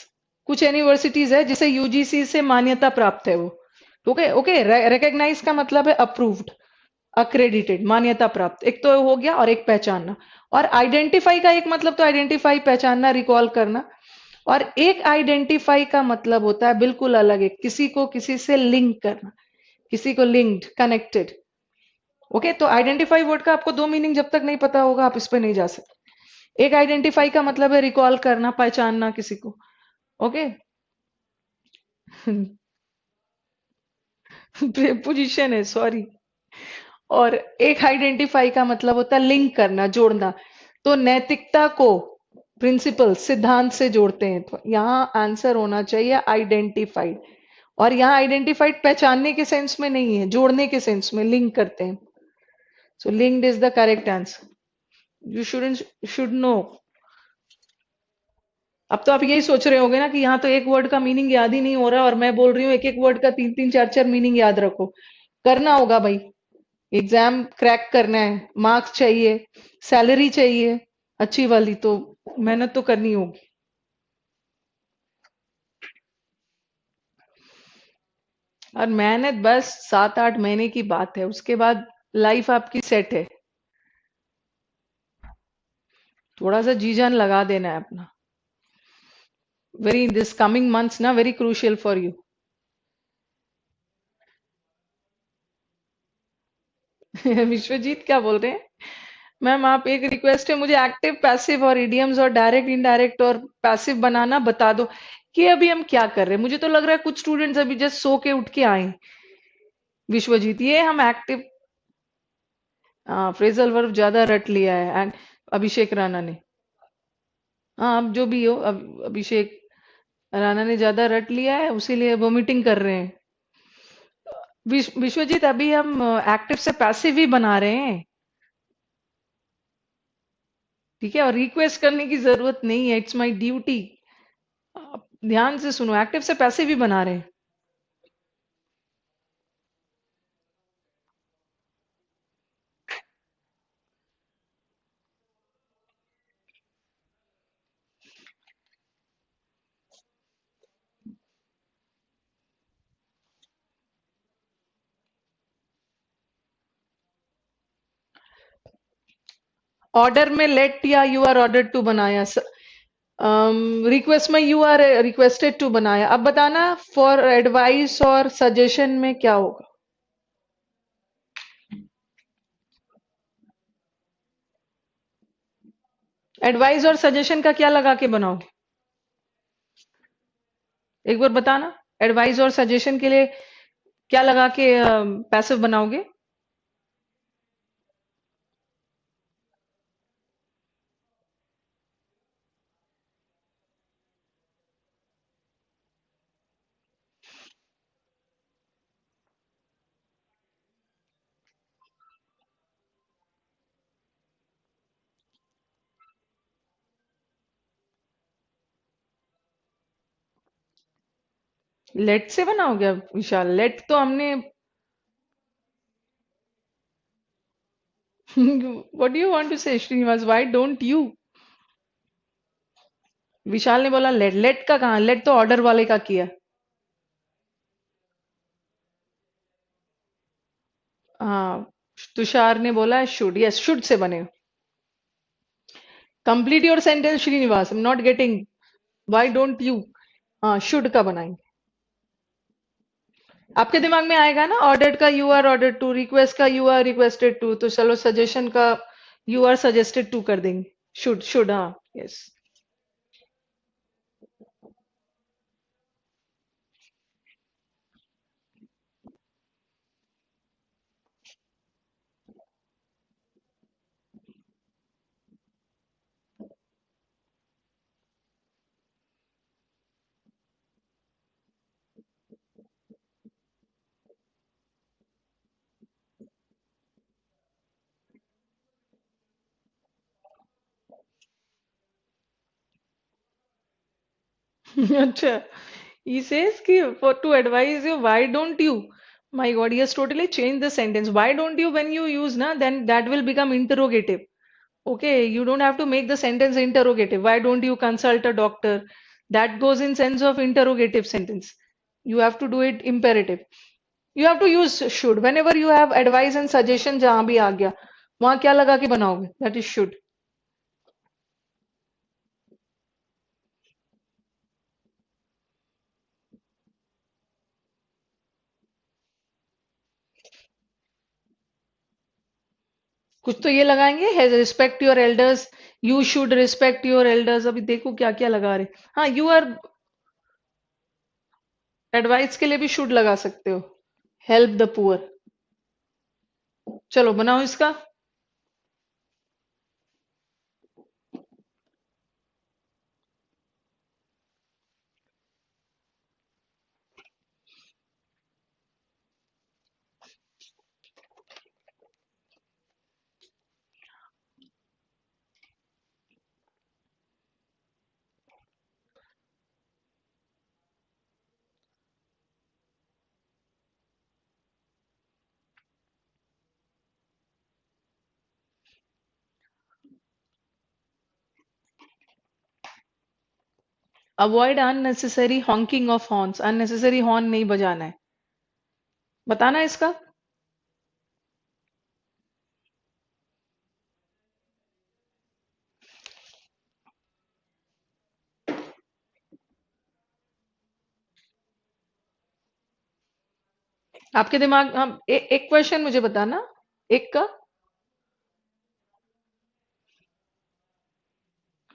कुछ यूनिवर्सिटीज है जिसे यूजीसी से मान्यता प्राप्त है वो। ओके ओके, रिकॉग्नाइज का मतलब है अप्रूव्ड, अक्रेडिटेड, मान्यता प्राप्त। एक तो हो गया, और एक पहचानना। और आइडेंटिफाई का एक मतलब तो आइडेंटिफाई, पहचानना, रिकॉल करना। और एक आइडेंटिफाई का मतलब होता है बिल्कुल अलग है, किसी को किसी से लिंक करना, किसी को लिंक्ड, कनेक्टेड। ओके, तो आइडेंटिफाई वर्ड का आपको दो मीनिंग जब तक नहीं पता होगा आप इस पे नहीं जा सकते। एक आइडेंटिफाई का मतलब है रिकॉल करना, पहचानना किसी को। ओके, प्रीपोजिशन है, सॉरी। और एक आइडेंटिफाई का मतलब होता है लिंक करना, जोड़ना। तो नैतिकता को प्रिंसिपल, सिद्धांत से जोड़ते हैं, तो यहाँ आंसर होना चाहिए आइडेंटिफाइड। और यहाँ आइडेंटिफाइड पहचानने के सेंस में नहीं है, जोड़ने के सेंस में, लिंक करते हैं। So linked is the correct answer. You should know. अब तो आप यही सोच रहे होगे ना कि यहाँ तो एक वर्ड का मीनिंग याद ही नहीं हो रहा, और मैं बोल रही हूँ एक एक वर्ड का तीन तीन चार चार मीनिंग याद रखो। करना होगा भाई, एग्जाम क्रैक करना है, मार्क्स चाहिए, सैलरी चाहिए अच्छी वाली, तो मेहनत तो करनी होगी। और मेहनत बस 7-8 महीने की बात है, उसके बाद लाइफ आपकी सेट है। थोड़ा सा जी जान लगा देना है अपना। वेरी, दिस कमिंग मंथ्स ना very crucial for you. Vishwajit क्या बोल रहे हैं? मैम, आप, एक रिक्वेस्ट है, मुझे एक्टिव, पैसिव और इडियम्स और डायरेक्ट, इनडायरेक्ट और पैसिव बनाना बता दो कि अभी हम क्या कर रहे हैं। मुझे तो लग रहा है कुछ स्टूडेंट्स अभी जस्ट सो के उठ के आए। विश्वजीत, ये हम एक्टिव, फ्रेजल वर्ब ज्यादा रट लिया है, एंड अभिषेक राणा ने। हाँ, अब जो भी हो, अभिषेक राणा ने ज्यादा रट लिया है, उसीलिए वोमिटिंग कर रहे हैं। विश्वजीत, अभी हम एक्टिव से पैसिव ही बना रहे हैं। ठीक है, और रिक्वेस्ट करने की जरूरत नहीं है, इट्स माय ड्यूटी। आप ध्यान से सुनो, एक्टिव से पैसिव ही बना रहे हैं। ऑर्डर में लेट या यू आर ऑर्डर टू बनाया, रिक्वेस्ट में यू आर रिक्वेस्टेड टू बनाया। अब बताना फॉर एडवाइस और सजेशन में क्या होगा। एडवाइस और सजेशन का क्या लगा के बनाओगे? एक बार बताना, एडवाइस और सजेशन के लिए क्या लगा के पैसिव बनाओगे? लेट से बनाओगे? अब विशाल, लेट तो हमने what do you want to say Srinivas, why don't you? Vishal ने बोला लेट, लेट का कहाँ, लेट तो ऑर्डर वाले का किया। हाँ, तुषार ने बोला शुड, यस, शुड से बने। Complete your sentence Srinivas, I am not getting, why don't you? हाँ शुड का बनाएंगे। आपके दिमाग में आएगा ना, ऑर्डर्ड का you are ordered to, request का यू आर रिक्वेस्टेड टू, तो चलो सजेशन का यू आर सजेस्टेड टू कर देंगे। शुड, हाँ, यस। अच्छा, he says कि for to advise you, why don't you? My God, he has totally changed the sentence. Why don't you, when you use na, then that will become interrogative. Okay, you don't have to make the sentence interrogative. Why don't you consult a doctor? That goes in sense of interrogative sentence. You have to do it imperative. You have to use should. Whenever you have advice and suggestion जहां भी आ गया, वहां क्या लगा के बनाओगे? That is should. कुछ तो ये लगाएंगे, respect your elders, you should respect your elders. अभी देखो क्या क्या लगा रहे। हाँ, यू आर, एडवाइस के लिए भी शुड लगा सकते हो। Help the poor. चलो बनाओ इसका। Avoid unnecessary honking of horns. Unnecessary horn नहीं बजाना है। बताना है इसका। आपके दिमाग हम एक क्वेश्चन मुझे बताना, एक का।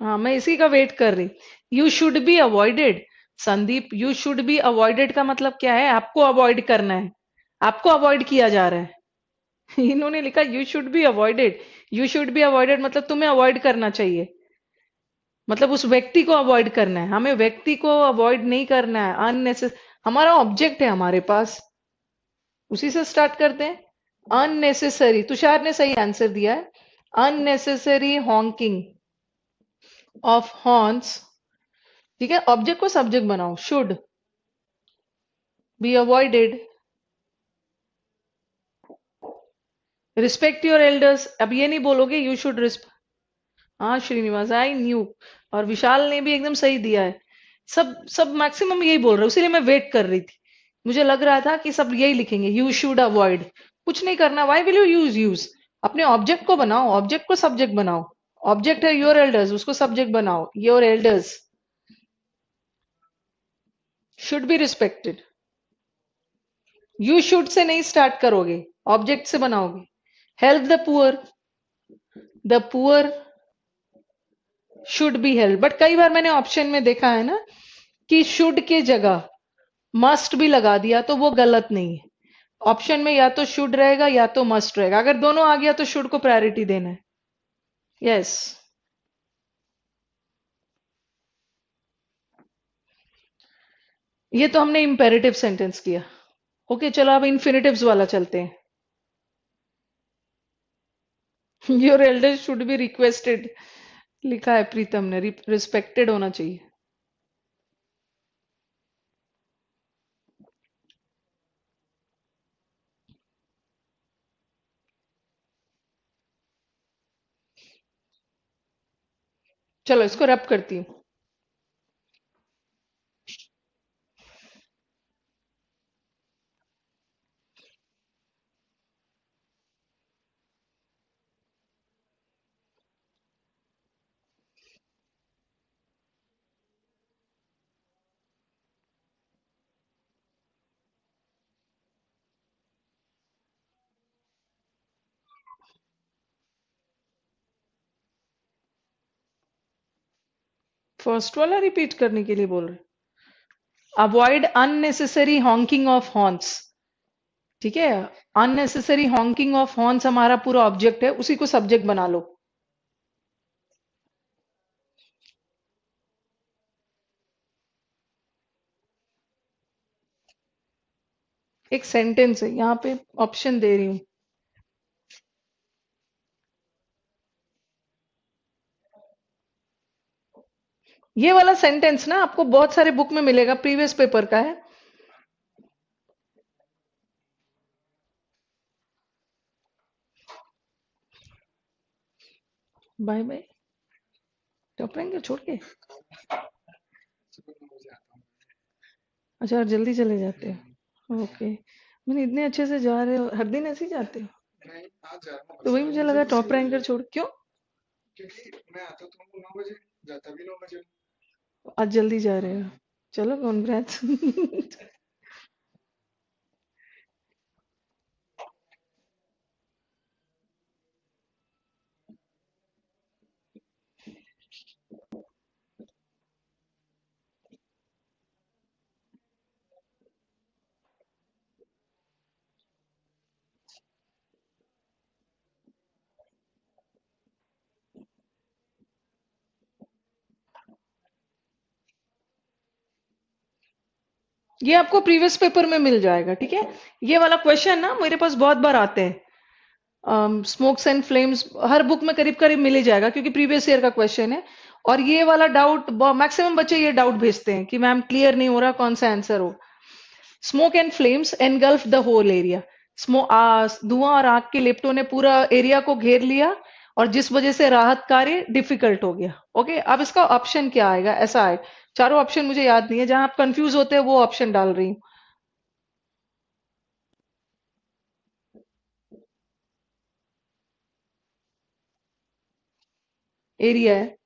हाँ, मैं इसी का वेट कर रही। You should be avoided. Sandeep, you should be avoided का मतलब क्या है? आपको अवॉइड करना है, आपको अवॉइड किया जा रहा है। इन्होंने लिखा you should be avoided. You should be avoided मतलब तुम्हें अवॉइड करना चाहिए, मतलब उस व्यक्ति को अवॉइड करना है। हमें व्यक्ति को अवॉइड नहीं करना है। अननेसेस हमारा ऑब्जेक्ट है हमारे पास, उसी से स्टार्ट करते हैं। अननेसेसरी, तुषार ने सही आंसर दिया है। Unnecessary honking of horns. ठीक है, ऑब्जेक्ट को सब्जेक्ट बनाओ। Should be avoided. Respect your elders, अब ये नहीं बोलोगे यू शुड रिस्पेक्ट। हाँ श्रीनिवास, आई न्यू। और विशाल ने भी एकदम सही दिया है। सब सब मैक्सिमम यही बोल रहे हैं, इसीलिए मैं वेट कर रही थी। मुझे लग रहा था कि सब यही लिखेंगे, यू शुड अवॉइड। कुछ नहीं करना। Why will you use use? अपने ऑब्जेक्ट को बनाओ, ऑब्जेक्ट को सब्जेक्ट बनाओ। ऑब्जेक्ट है योर एल्डर्स, उसको सब्जेक्ट बनाओ। Your elders should be respected. You should say नहीं स्टार्ट करोगे, ऑब्जेक्ट से बनाओगे। Help the poor, the poor should be help. But कई बार मैंने ऑप्शन में देखा है ना कि शुड के जगह मस्ट भी लगा दिया, तो वो गलत नहीं है। ऑप्शन में या तो शुड रहेगा या तो मस्ट रहेगा। अगर दोनों आ गया तो शुड को प्रायोरिटी देना है। यस, ये तो हमने इंपेरेटिव सेंटेंस किया। ओके, चलो अब इन्फिनेटिव्स वाला चलते हैं। Your Elder should be requested लिखा है प्रीतम ने, रिस्पेक्टेड होना चाहिए। चलो इसको रब करती हूँ। फर्स्ट वाला रिपीट करने के लिए बोल रहे? Avoid unnecessary honking of horns. ठीक है, अननेसेसरी हॉन्किंग ऑफ हॉर्न्स हमारा पूरा ऑब्जेक्ट है, उसी को सब्जेक्ट बना लो। एक सेंटेंस है यहाँ पे, ऑप्शन दे रही हूँ। ये वाला सेंटेंस ना आपको बहुत सारे बुक में मिलेगा, प्रीवियस पेपर का है। बाय बाय, टॉप रैंक छोड़ के। अच्छा, और जल्दी चले जाते हो, ओके। मैंने इतने अच्छे से जा रहे हो, हर दिन ऐसे ही जाते हो? तो वही मुझे लगा टॉप रैंकर छोड़, क्यों? आज जल्दी जा रहे हो, चलो कॉन्ग्रेट्स। ये आपको प्रीवियस पेपर में मिल जाएगा, ठीक है। ये वाला क्वेश्चन ना मेरे पास बहुत बार आते हैं। Smokes and flames her book में करीब करीब मिल ही जाएगा, क्योंकि प्रीवियस ईयर का क्वेश्चन है। और ये वाला डाउट मैक्सिमम बच्चे ये डाउट भेजते हैं कि मैम क्लियर नहीं हो रहा, कौन सा आंसर हो। Smoke and flames engulf the whole area. धुआं और आग के लिपटों ने पूरा एरिया को घेर लिया, और जिस वजह से राहत कार्य डिफिकल्ट हो गया। ओके, अब इसका ऑप्शन क्या आएगा, ऐसा है। चारों ऑप्शन मुझे याद नहीं है, जहां आप कंफ्यूज होते हैं वो ऑप्शन डाल रही हूँ। एरिया है।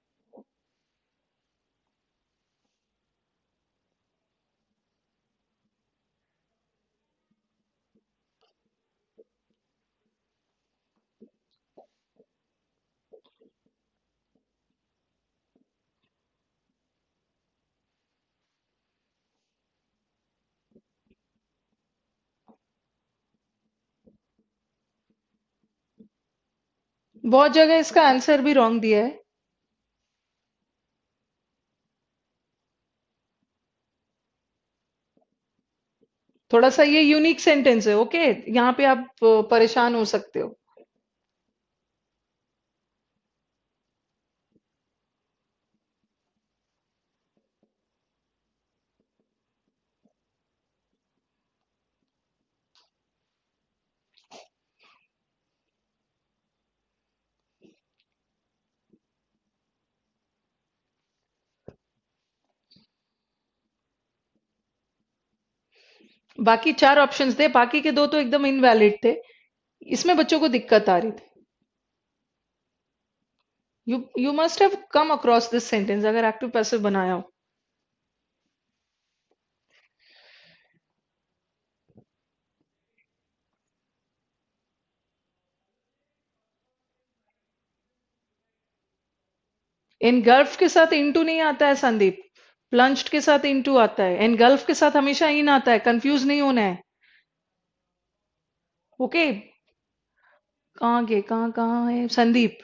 बहुत जगह इसका आंसर भी रॉन्ग दिया है। थोड़ा सा ये यूनिक सेंटेंस है, ओके। यहाँ पे आप परेशान हो सकते हो। बाकी चार ऑप्शंस थे, बाकी के दो तो एकदम इनवैलिड थे। इसमें बच्चों को दिक्कत आ रही थी। You must have come across this sentence अगर एक्टिव पैसिव बनाया हो। एनगल्फ के साथ इनटू नहीं आता है संदीप। प्लंज्ड के साथ इनटू आता है, एनगल्फ के साथ हमेशा इन आता है, कंफ्यूज नहीं होना है। ओके, कहाँ कहाँ है संदीप।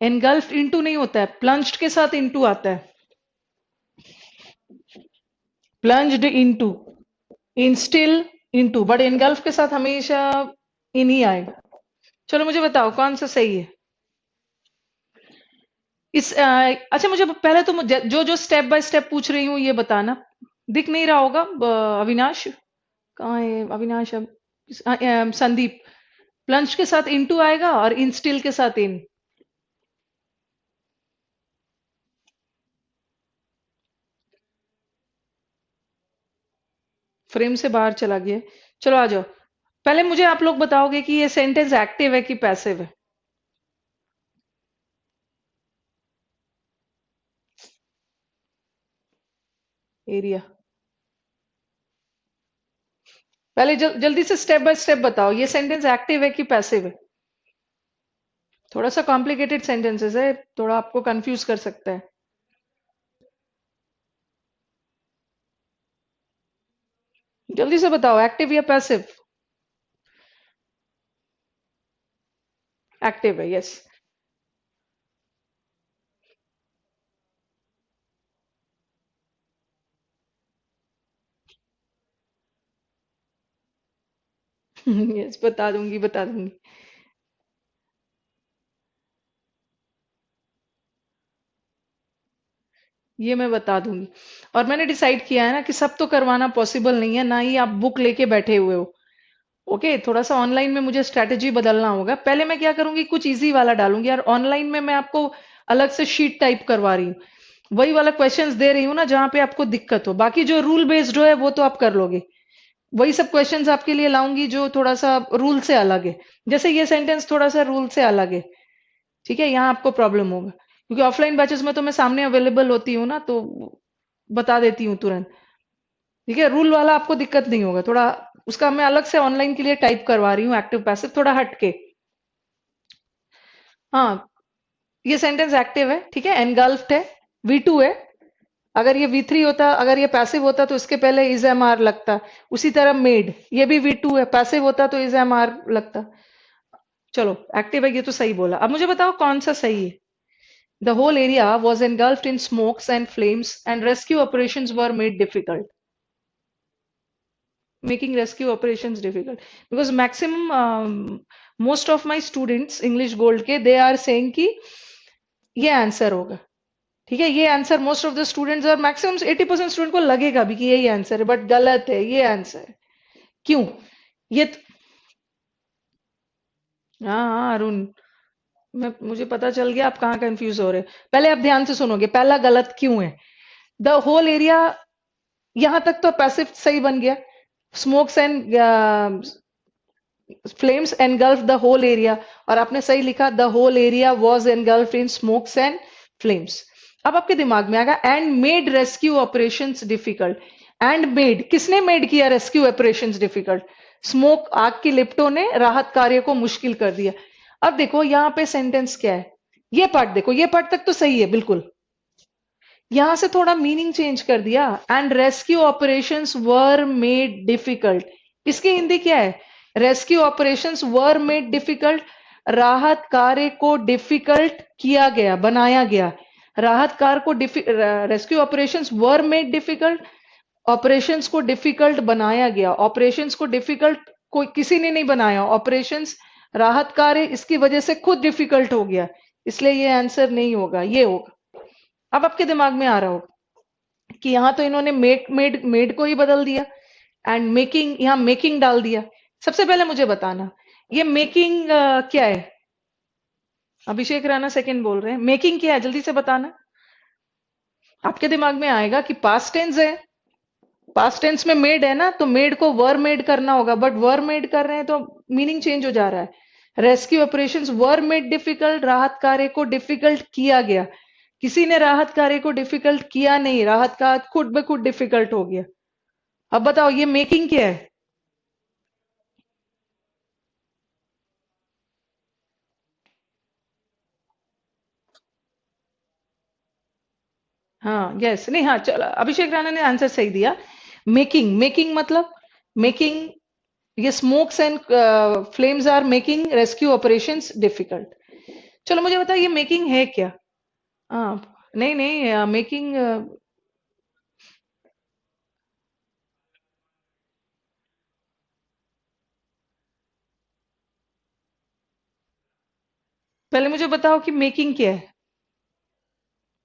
एनगल्फ इनटू नहीं होता है, प्लंज्ड के साथ इनटू आता है। Plunged into, instil into, but engulf के साथ हमेशा इन ही आएगा। चलो मुझे बताओ कौन सा सही है। अच्छा, मुझे पहले तो जो जो स्टेप बाय स्टेप पूछ रही हूँ ये बताना। दिख नहीं रहा होगा अविनाश, कहाँ है अविनाश अब। संदीप, प्लंज के साथ इनटू आएगा और इंस्टिल के साथ इन। फ्रेम से बाहर चला गया। चलो आ जाओ। पहले मुझे आप लोग बताओगे कि ये सेंटेंस एक्टिव है कि पैसिव है। एरिया, पहले जल्दी से स्टेप बाय स्टेप बताओ, ये सेंटेंस एक्टिव है कि पैसिव है। थोड़ा सा कॉम्प्लिकेटेड सेंटेंसेस है, थोड़ा आपको कंफ्यूज कर सकता है। जल्दी से बताओ, एक्टिव या पैसिव? एक्टिव है, यस। यस, बता दूंगी, बता दूंगी। ये मैं बता दूंगी। और मैंने डिसाइड किया है ना कि सब तो करवाना पॉसिबल नहीं है, ना ही आप बुक लेके बैठे हुए हो। ओके, थोड़ा सा ऑनलाइन में मुझे स्ट्रैटेजी बदलना होगा। पहले मैं क्या करूंगी, कुछ इजी वाला डालूंगी, और ऑनलाइन में मैं आपको अलग से शीट टाइप करवा रही हूँ। वही वाला क्वेश्चंस दे रही हूँ ना जहां पे आपको दिक्कत हो, बाकी जो रूल बेस्ड है वो तो आप कर लोगे। वही सब क्वेश्चंस आपके लिए लाऊंगी जो थोड़ा सा रूल से अलग है। जैसे ये सेंटेंस थोड़ा सा रूल से अलग है, ठीक है, यहाँ आपको प्रॉब्लम होगा, क्योंकि ऑफलाइन बैचेस में तो मैं सामने अवेलेबल होती हूँ ना, तो बता देती हूँ तुरंत। ठीक है, रूल वाला आपको दिक्कत नहीं होगा थोड़ा। उसका मैं अलग से ऑनलाइन के लिए टाइप करवा रही हूँ, एक्टिव पैसिव थोड़ा हटके। हाँ, ये सेंटेंस एक्टिव है, ठीक है, एनगल्फ्ड है, V2 है। अगर ये V3 होता, अगर ये पैसिव होता तो इसके पहले इज एम आर लगता। उसी तरह मेड, ये भी V2 है, पैसिव होता तो इज एम आर लगता। चलो, एक्टिव है, ये तो सही बोला। अब मुझे बताओ कौन सा सही है। The whole area was engulfed in smokes and flames and rescue operations were made difficult. Making rescue operations difficult because maximum most of my students English Gold के they are saying कि ये आंसर होगा। ठीक है, ये answer most of the students और maximum 80% student को लगेगा भी कि यही आंसर है, बट गलत है, ये आंसर है। क्यों? ये हाँ हाँ अरुण, मैं मुझे पता चल गया आप कहाँ कंफ्यूज हो रहे हैं। पहले आप ध्यान से सुनोगे, पहला गलत क्यों है। द होल एरिया, यहां तक तो पैसिव सही बन गया। Smokes and flames engulf the whole area, और आपने सही लिखा the whole area was engulf in smokes and flames. अब आपके दिमाग में आएगा and made rescue operations difficult. And made, किसने मेड किया रेस्क्यू ऑपरेशंस डिफिकल्ट? स्मोक, आग की लिपटों ने राहत कार्य को मुश्किल कर दिया। अब देखो यहाँ पे सेंटेंस क्या है, ये पार्ट देखो, ये पार्ट तक तो सही है बिल्कुल। यहां से थोड़ा मीनिंग चेंज कर दिया, and rescue operations were made difficult. इसकी हिंदी क्या है? Rescue operations were made difficult, राहत कार्य को डिफिकल्ट किया गया, बनाया गया। राहत कार्य को rescue operations were made difficult, operations को डिफिकल्ट बनाया गया। ऑपरेशंस को डिफिकल्ट कोई किसी ने नहीं बनाया, ऑपरेशंस राहत कार्य इसकी वजह से खुद डिफिकल्ट हो गया, इसलिए ये आंसर नहीं होगा, ये होगा। अब आपके दिमाग में आ रहा होगा कि यहाँ तो इन्होंने मेड मेड को ही बदल दिया, एंड मेकिंग, यहाँ मेकिंग डाल दिया। सबसे पहले मुझे बताना, ये मेकिंग क्या है? अभिषेक राणा सेकंड बोल रहे हैं, मेकिंग क्या है, जल्दी से बताना। आपके दिमाग में आएगा कि पास्ट टेंस है, पास्ट टेंस में मेड है ना, तो मेड को वर मेड करना होगा, बट वर मेड कर रहे हैं तो मीनिंग चेंज हो जा रहा है। Rescue operations were made difficult, राहत कार्य को डिफिकल्ट किया गया। किसी ने राहत कार्य को डिफिकल्ट किया नहीं, राहत कार्य खुद ब खुद डिफिकल्ट हो गया। अब बताओ ये मेकिंग क्या है? हाँ यस, नहीं हाँ चलो, अभिषेक राणा ने आंसर सही दिया। मेकिंग, मेकिंग मतलब मेकिंग, ये smokes and flames are making rescue operations difficult. चलो मुझे बताओ ये मेकिंग है क्या? हाँ, नहीं नहीं, मेकिंग, पहले मुझे बताओ कि मेकिंग क्या है।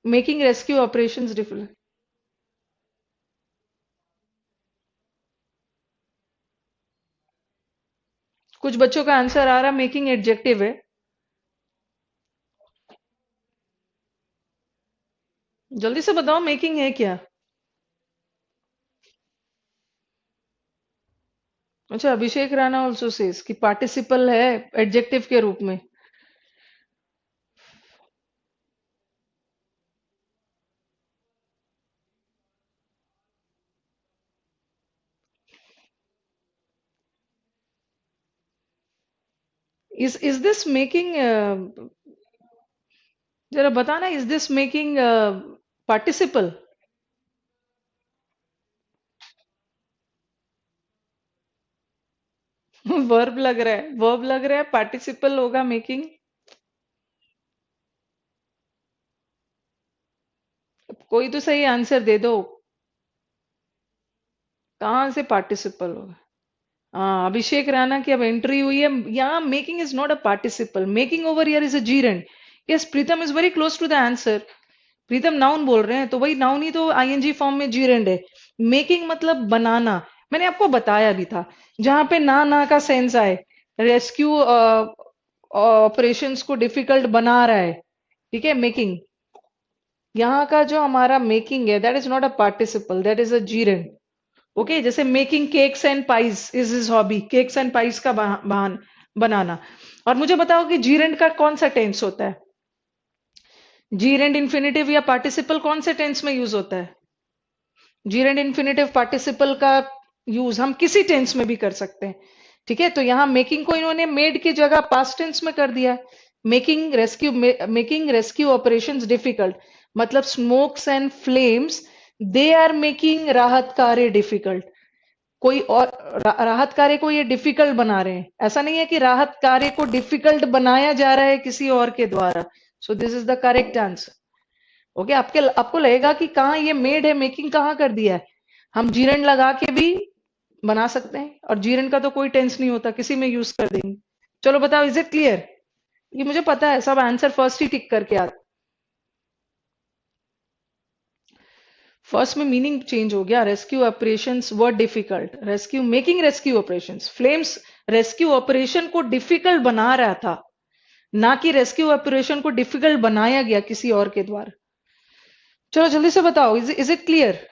मेकिंग रेस्क्यू ऑपरेशंस डिफिकल्ट, कुछ बच्चों का आंसर आ रहा मेकिंग एडजेक्टिव है। जल्दी से बताओ मेकिंग है क्या? अच्छा, अभिषेक राणा ऑल्सो सेज कि पार्टिसिपल है एडजेक्टिव के रूप में। इज दिस मेकिंग, जरा बताना, is this making participle? Verb लग रहा है, वर्ब लग रहा है, पार्टिसिपल होगा मेकिंग। कोई तो सही आंसर दे दो। कहाँ से पार्टिसिपल होगा? हाँ, अभिषेक राणा की अब एंट्री हुई है यहाँ। Making is not a participle, making over here is a gerund. Yes, Pritam is very close to the answer. Pritam noun बोल रहे हैं तो वही नाउन ही तो आईएनजी फॉर्म में जीरेंड है। मेकिंग मतलब बनाना। मैंने आपको बताया भी था, जहां पे ना ना का सेंस आए, रेस्क्यू ऑपरेशंस को डिफिकल्ट बना रहा है, ठीक है, मेकिंग। यहाँ का जो हमारा मेकिंग है, that is not a participle, that is a gerund. Okay, जैसे making cakes and pies is his hobby, cakes and pies का बहान बनाना। और मुझे बताओ कि जीरेंड का कौन सा टेंस होता है? जीरेंड इन्फिनेटिव या पार्टिसिपल कौन से टेंस में यूज होता है? जीरेंड इन्फिनेटिव पार्टिसिपल का यूज हम किसी टेंस में भी कर सकते हैं। ठीक है, तो यहां मेकिंग को इन्होंने मेड की जगह पास्ट टेंस में कर दिया है। मेकिंग रेस्क्यू ऑपरेशंस डिफिकल्ट, मतलब smokes and flames, they are making राहत कार्य डिफिकल्ट। कोई और राहत कार्य को ये डिफिकल्ट बना रहे हैं, ऐसा नहीं है कि राहत कार्य को डिफिकल्ट बनाया जा रहा है किसी और के द्वारा। So this is the correct answer. Okay, आपको लगेगा कि कहाँ ये मेड है, मेकिंग कहाँ कर दिया है। हम जीरन लगा के भी बना सकते हैं, और जीरन का तो कोई टेंस नहीं होता, किसी में यूज कर देंगे। चलो बताओ, इज इट क्लियर? ये मुझे पता है, सब आंसर फर्स्ट ही टिक करके आ। फर्स्ट में मीनिंग चेंज हो गया, rescue operations were difficult, rescue making rescue operations, flames rescue operation को डिफिकल्ट बना रहा था, ना कि रेस्क्यू ऑपरेशन को डिफिकल्ट बनाया गया किसी और के द्वारा। चलो जल्दी से बताओ, इज इट क्लियर?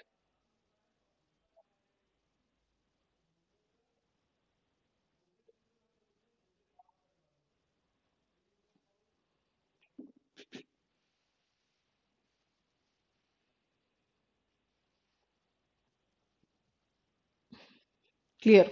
क्लियर।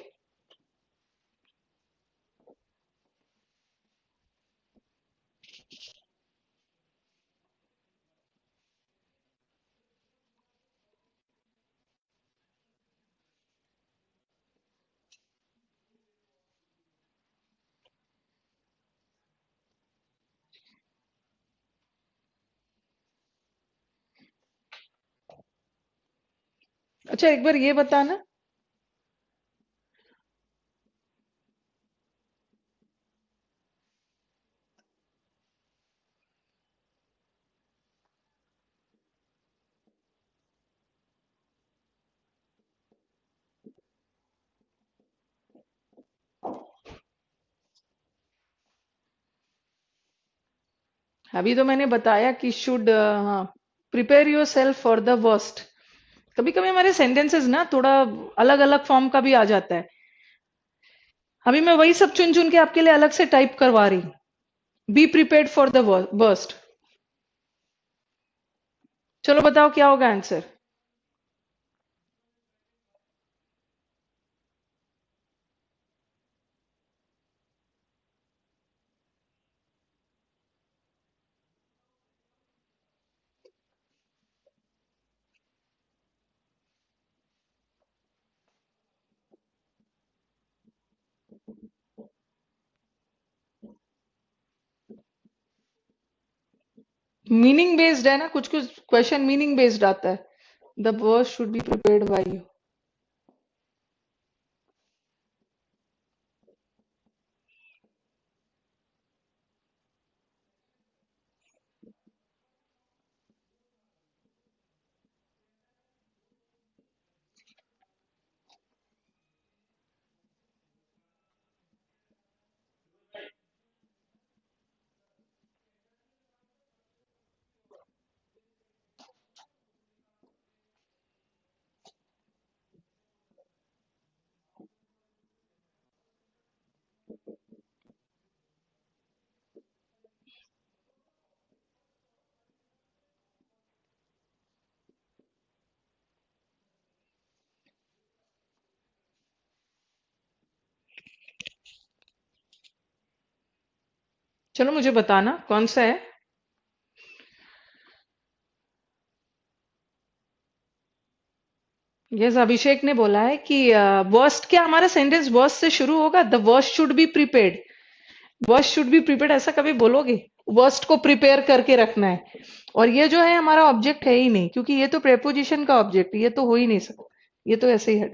अच्छा, एक बार ये बताना। अभी तो मैंने बताया कि शुड, हाँ, prepare your self for the worst. कभी कभी हमारे सेंटेंसेस ना थोड़ा अलग अलग फॉर्म का भी आ जाता है। अभी मैं वही सब चुन चुन के आपके लिए अलग से टाइप करवा रही। Be prepared for the worst. चलो बताओ क्या होगा आंसर। मीनिंग बेस्ड है ना, कुछ कुछ क्वेश्चन मीनिंग बेस्ड आता है। The worst should be prepared by you. चलो मुझे बताना कौन सा है। यस, अभिषेक ने बोला है कि वर्स्ट, क्या हमारा सेंटेंस वर्स्ट से शुरू होगा? The worst should be prepared. Worst should be prepared ऐसा कभी बोलोगे? वर्स्ट को प्रिपेयर करके रखना है। और ये जो है हमारा ऑब्जेक्ट है ही नहीं, क्योंकि ये तो प्रेपोजिशन का ऑब्जेक्ट, ये तो हो ही नहीं सकता। ये तो ऐसे ही है।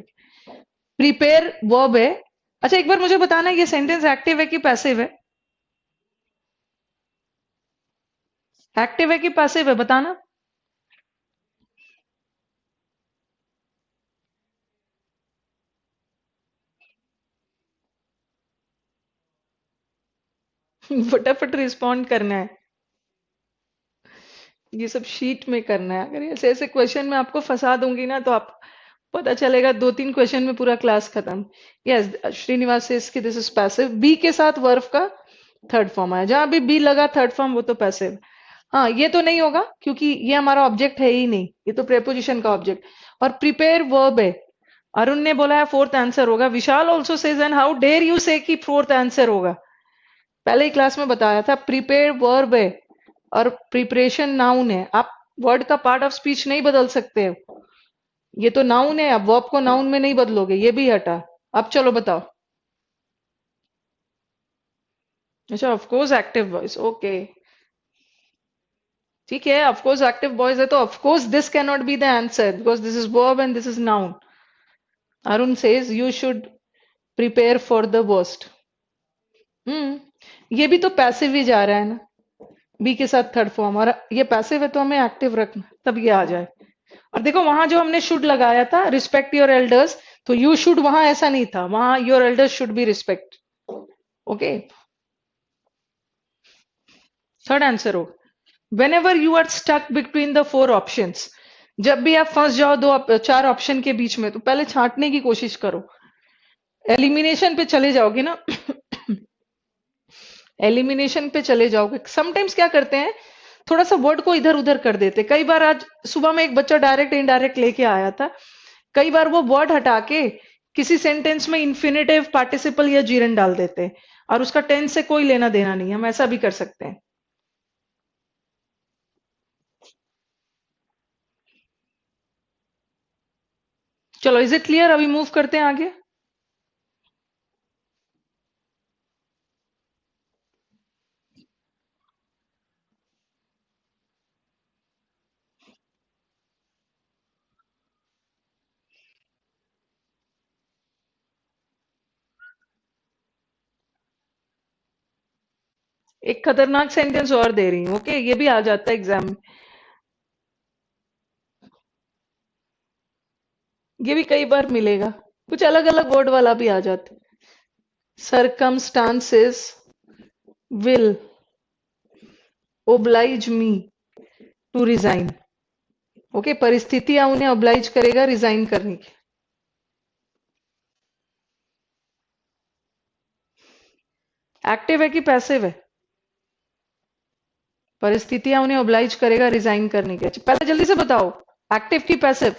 प्रिपेयर वर्ब है। अच्छा, एक बार मुझे बताना, ये सेंटेंस एक्टिव है कि पैसिव है? एक्टिव है कि पैसिव है, बताना। फटाफट रिस्पॉन्ड करना है। ये सब शीट में करना है। अगर ऐसे ऐसे क्वेश्चन में आपको फंसा दूंगी ना, तो आप पता चलेगा 2-3 क्वेश्चन में पूरा क्लास खत्म। यस, श्रीनिवास से इसकी दिस इज पैसिव। बी के साथ वर्ब का थर्ड फॉर्म आया, जहां भी बी लगा थर्ड फॉर्म, वो तो पैसिव। हाँ, ये तो नहीं होगा क्योंकि ये हमारा ऑब्जेक्ट है ही नहीं, ये तो प्रेपोजिशन का ऑब्जेक्ट। और प्रिपेयर वर्ब है। अरुण ने बोला है फोर्थ आंसर होगा। Vishal also says, and how dare you say कि फोर्थ आंसर होगा। पहले ही क्लास में बताया था, प्रिपेयर वर्ब है और प्रिपरेशन नाउन है। आप वर्ड का पार्ट ऑफ स्पीच नहीं बदल सकते हो। ये तो नाउन है, अब वर्ब को नाउन में नहीं बदलोगे, ये भी हटा। अब चलो बताओ। अच्छा, of course active voice, okay. ठीक है, ऑफ कोर्स एक्टिव वॉइस है, तो of course this can not be the answer because this is verb and this is noun. Arun says you should prepare for the worst. ये भी तो passive ही जा रहा है ना, बी के साथ थर्ड फॉर्म, और ये पैसिव है तो हमें एक्टिव रखना, तब ये आ जाए। और देखो वहां जो हमने शुड लगाया था, रिस्पेक्ट योर एल्डर्स, तो यू शुड वहां ऐसा नहीं था, वहां your elders should be respect. Okay, third answer हो। Whenever you are stuck between the four options, जब भी आप फंस जाओ चार ऑप्शन के बीच में, तो पहले छांटने की कोशिश करो। एलिमिनेशन पे चले जाओगे ना, एलिमिनेशन पे चले जाओगे। समटाइम्स क्या करते हैं, थोड़ा सा वर्ड को इधर उधर कर देते। कई बार आज सुबह में एक बच्चा डायरेक्ट इनडायरेक्ट लेके आया था, कई बार वो वर्ड हटा के किसी सेंटेंस में इंफिनिटिव, पार्टिसिपल या जीरन डाल देते हैं, और उसका टेंस से कोई लेना देना नहीं। हम ऐसा भी कर सकते हैं। चलो, इज इट क्लियर? अभी मूव करते हैं आगे। एक खतरनाक सेंटेंस और दे रही हूँ, ओके? ये भी आ जाता है एग्जाम में। ये भी कई बार मिलेगा, कुछ अलग अलग वर्ड वाला भी आ जाता है। Circumstances will oblige me to resign। Okay, परिस्थितियां उन्हें oblige करेगा रिजाइन करने की। एक्टिव है कि पैसिव है? परिस्थितियां उन्हें oblige करेगा रिजाइन करने की। अच्छा, पहले जल्दी से बताओ, एक्टिव की पैसिव?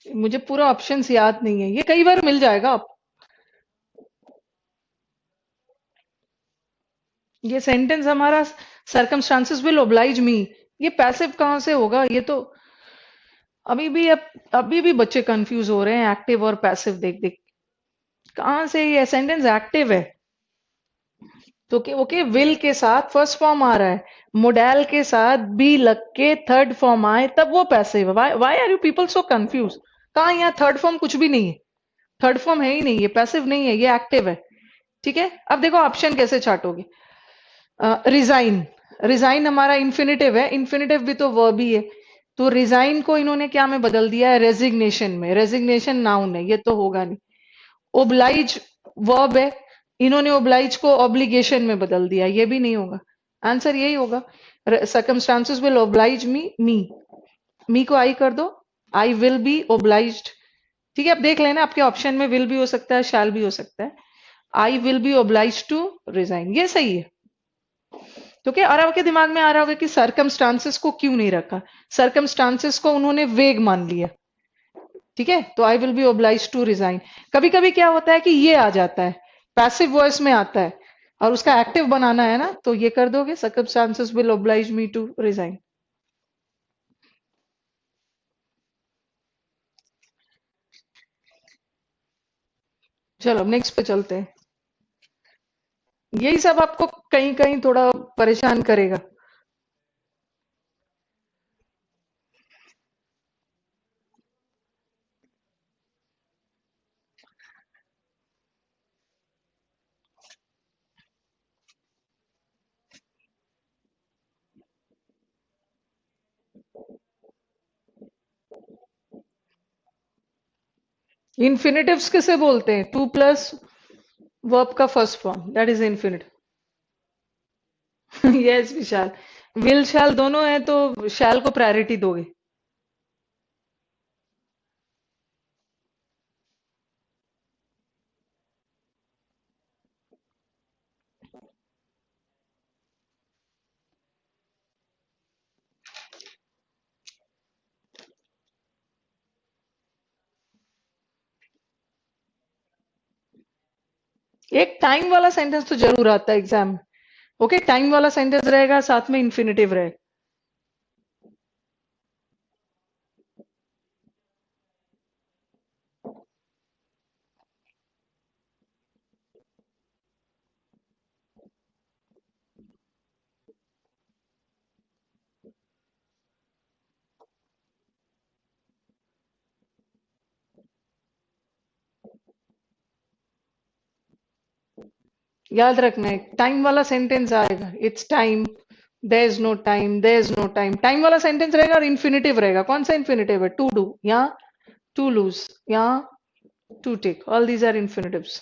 मुझे पूरा ऑप्शंस याद नहीं है, ये कई बार मिल जाएगा आप। ये सेंटेंस हमारा, सर्कमस्टांसेस विल ओब्लाइज मी, ये पैसिव कहां से होगा? ये तो अभी भी अभी भी बच्चे कंफ्यूज हो रहे हैं एक्टिव और पैसिव देख देख। कहां से ये सेंटेंस एक्टिव है? तो ओके, विल के साथ फर्स्ट फॉर्म आ रहा है, मोडेल के साथ बी लग के थर्ड फॉर्म आए, तब वो पैसिव है। Why are you people so confuse? कहा यहाँ थर्ड फॉर्म कुछ भी नहीं है, थर्ड फॉर्म है ही नहीं, ये पैसिव नहीं है, ये एक्टिव है। ठीक है, अब देखो ऑप्शन कैसे छाटोगे। रिजाइन, रिजाइन हमारा इन्फिनिटिव है, इन्फिनिटिव भी तो वर्ब ही है, तो रिजाइन को इन्होंने क्या में बदल दिया है, रेजिग्नेशन में। रेजिग्नेशन नाउन है, ये तो होगा नहीं। ओब्लाइज वर्ब है, इन्होंने ओब्लाइज को ऑब्लिगेशन में बदल दिया, ये भी नहीं होगा। आंसर यही होगा, सर्कमस्टांसेस विल ओब्लाइज मी को आई कर दो, आई विल बी ओब्लाइज्ड। ठीक है, अब देख लेना आपके ऑप्शन में विल भी हो सकता है, शैल भी हो सकता है। I will be oblige to resign, ये सही है। तो क्या और आपके दिमाग में आ रहा होगा कि सरकमस्टांसेस को क्यों नहीं रखा, सरकमस्टांसेस को उन्होंने वेग मान लिया। ठीक है, तो I will be oblige to resign. कभी कभी क्या होता है कि ये आ जाता है, पैसिव वॉइस में आता है और उसका एक्टिव बनाना है ना, तो ये कर दोगे, circumstances will oblige me to resign. चलो नेक्स्ट पे चलते हैं। यही सब आपको कहीं कहीं थोड़ा परेशान करेगा। इन्फिनेटिव्स किसे बोलते हैं, टू प्लस वर्ब का first form, that is infinitive. Yes Vishal, will शैल दोनों है तो शैल को प्रायोरिटी दोगे। एक टाइम वाला सेंटेंस तो जरूर आता है एग्जाम में। ओके, टाइम वाला सेंटेंस रहेगा, साथ में इन्फिनेटिव रहेगा। याद रखना है, टाइम वाला सेंटेंस आएगा, it's time, there is no time, there is no time, time वाला सेंटेंस रहेगा और इन्फिनेटिव रहेगा। कौन सा इन्फिनेटिव है, टू डू या टू लूज या to take, all these are infinitives.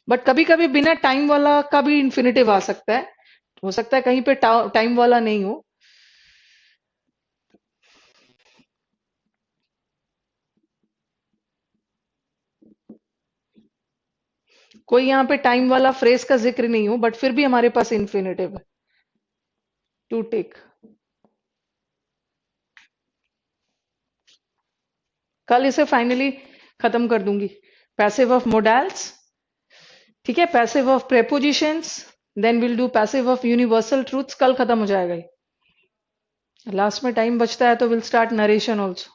But कभी कभी बिना टाइम वाला का भी इन्फिनेटिव आ सकता है, हो सकता है कहीं पे टाइम वाला नहीं हो। कोई यहाँ पे टाइम वाला फ्रेज का जिक्र नहीं हो, बट फिर भी हमारे पास इन्फिनेटिव है, टू टेक। कल इसे फाइनली खत्म कर दूंगी। पैसिव ऑफ मोडाल्स, ठीक है, passive of prepositions, then will do passive of universal truths, कल खत्म हो जाएगा ये। लास्ट में टाइम बचता है तो विल स्टार्ट नरेशन ऑल्सो।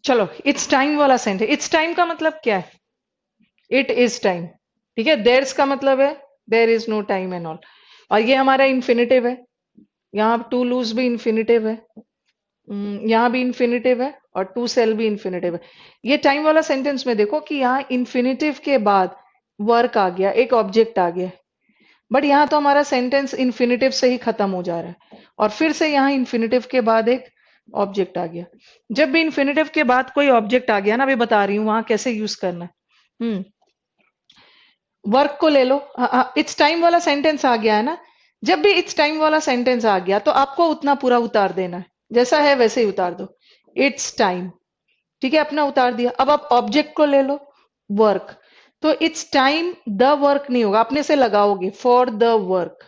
चलो, इट्स टाइम वाला सेंटेंस, इट्स टाइम का मतलब क्या है, इट इज टाइम। ठीक है, देयर्स का मतलब है there is no time and all, और ये हमारा इन्फिनेटिव है। यहाँ टू लूज भी इन्फिनेटिव है, यहाँ भी इन्फिनेटिव है, और टू सेल भी इन्फिनेटिव है। ये टाइम वाला सेंटेंस में देखो कि यहाँ इन्फिनेटिव के बाद वर्क आ गया, एक ऑब्जेक्ट आ गया, बट यहाँ तो हमारा सेंटेंस इन्फिनेटिव से ही खत्म हो जा रहा है, और फिर से यहाँ इन्फिनेटिव के बाद एक ऑब्जेक्ट आ गया। जब भी इन्फिनेटिव के बाद कोई ऑब्जेक्ट आ गया ना, मैं बता रही हूँ वहां कैसे यूज करना है। वर्क को ले लो, इट्स टाइम वाला सेंटेंस आ गया है ना, जब भी इट्स टाइम वाला सेंटेंस आ गया तो आपको उतना पूरा उतार देना है, जैसा है वैसे ही उतार दो, इट्स टाइम। ठीक है, अपना उतार दिया। अब आप ऑब्जेक्ट को ले लो, वर्क, तो इट्स टाइम द वर्क नहीं होगा, अपने से लगाओगे फॉर द वर्क।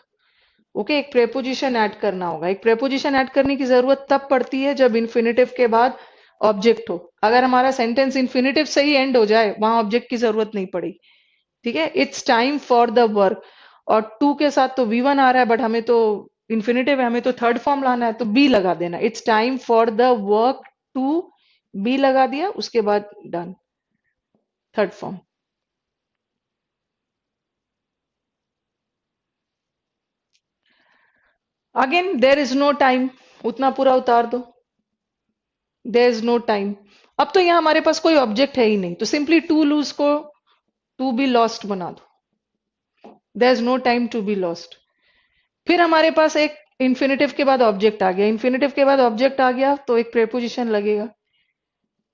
ओके, एक प्रेपोजिशन ऐड करना होगा। एक प्रेपोजिशन ऐड करने की जरूरत तब पड़ती है जब इन्फिनेटिव के बाद ऑब्जेक्ट हो। अगर हमारा सेंटेंस इन्फिनेटिव से ही एंड हो जाए, वहां ऑब्जेक्ट की जरूरत नहीं पड़ेगी। ठीक है, it's time for the work, और टू के साथ तो वी वन आ रहा है, बट हमें तो इन्फिनेटिव है, हमें तो थर्ड फॉर्म लाना है, तो बी लगा देना। It's time for the work to be लगा दिया, उसके बाद done, third form. Again there is no time, उतना पूरा उतार दो। There is no time. अब तो यहाँ हमारे पास कोई ऑब्जेक्ट है ही नहीं, तो सिंपली टू लूज को टू बी लॉस्ट बना दो। There is no time to be lost. फिर हमारे पास एक इन्फिनेटिव के बाद ऑब्जेक्ट आ गया, इन्फिनेटिव के बाद ऑब्जेक्ट आ गया तो एक प्रेपोजिशन लगेगा।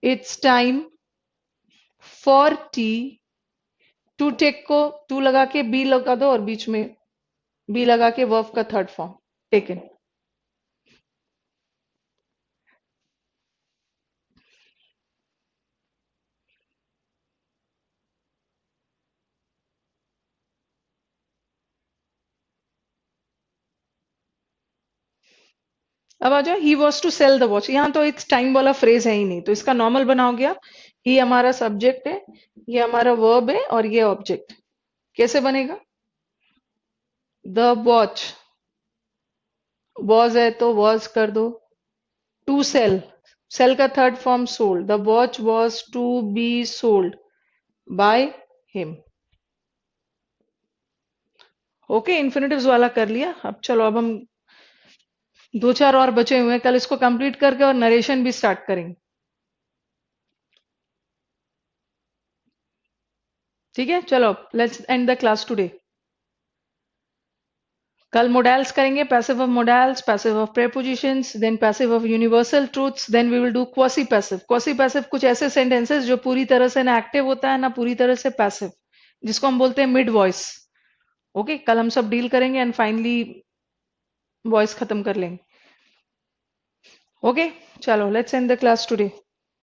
It's time for tea to take को टू लगा के बी लगा दो और बीच में बी लगा के वर्ब का थर्ड फॉर्म टेकन। अब आ जाओ, he was to sell the watch. यहाँ तो इट्स टाइम वाला फ्रेज है ही नहीं, तो इसका नॉर्मल बनाओ गया। ही हमारा सब्जेक्ट है, ये हमारा वर्ब है और ये ऑब्जेक्ट। कैसे बनेगा? द वॉच वॉज है तो वॉज कर दो। टू सेल, सेल का third form sold. The watch was to be sold by him. Okay, infinitives वाला कर लिया। अब चलो, अब हम दो चार और बचे हुए हैं, कल इसको कंप्लीट करके और नरेशन भी स्टार्ट करेंगे। ठीक है, चलो let's end the class today. कल मोडेल्स करेंगे, passive of modals, passive of prepositions, then passive of universal truths, then we will do quasi passive. Quasi passive कुछ ऐसे सेंटेंसेस जो पूरी तरह से ना एक्टिव होता है ना पूरी तरह से पैसिव, जिसको हम बोलते हैं मिड वॉइस। ओके, कल हम सब डील करेंगे एंड फाइनली वॉइस खत्म कर लेंगे। ओके, चलो let's end the class today.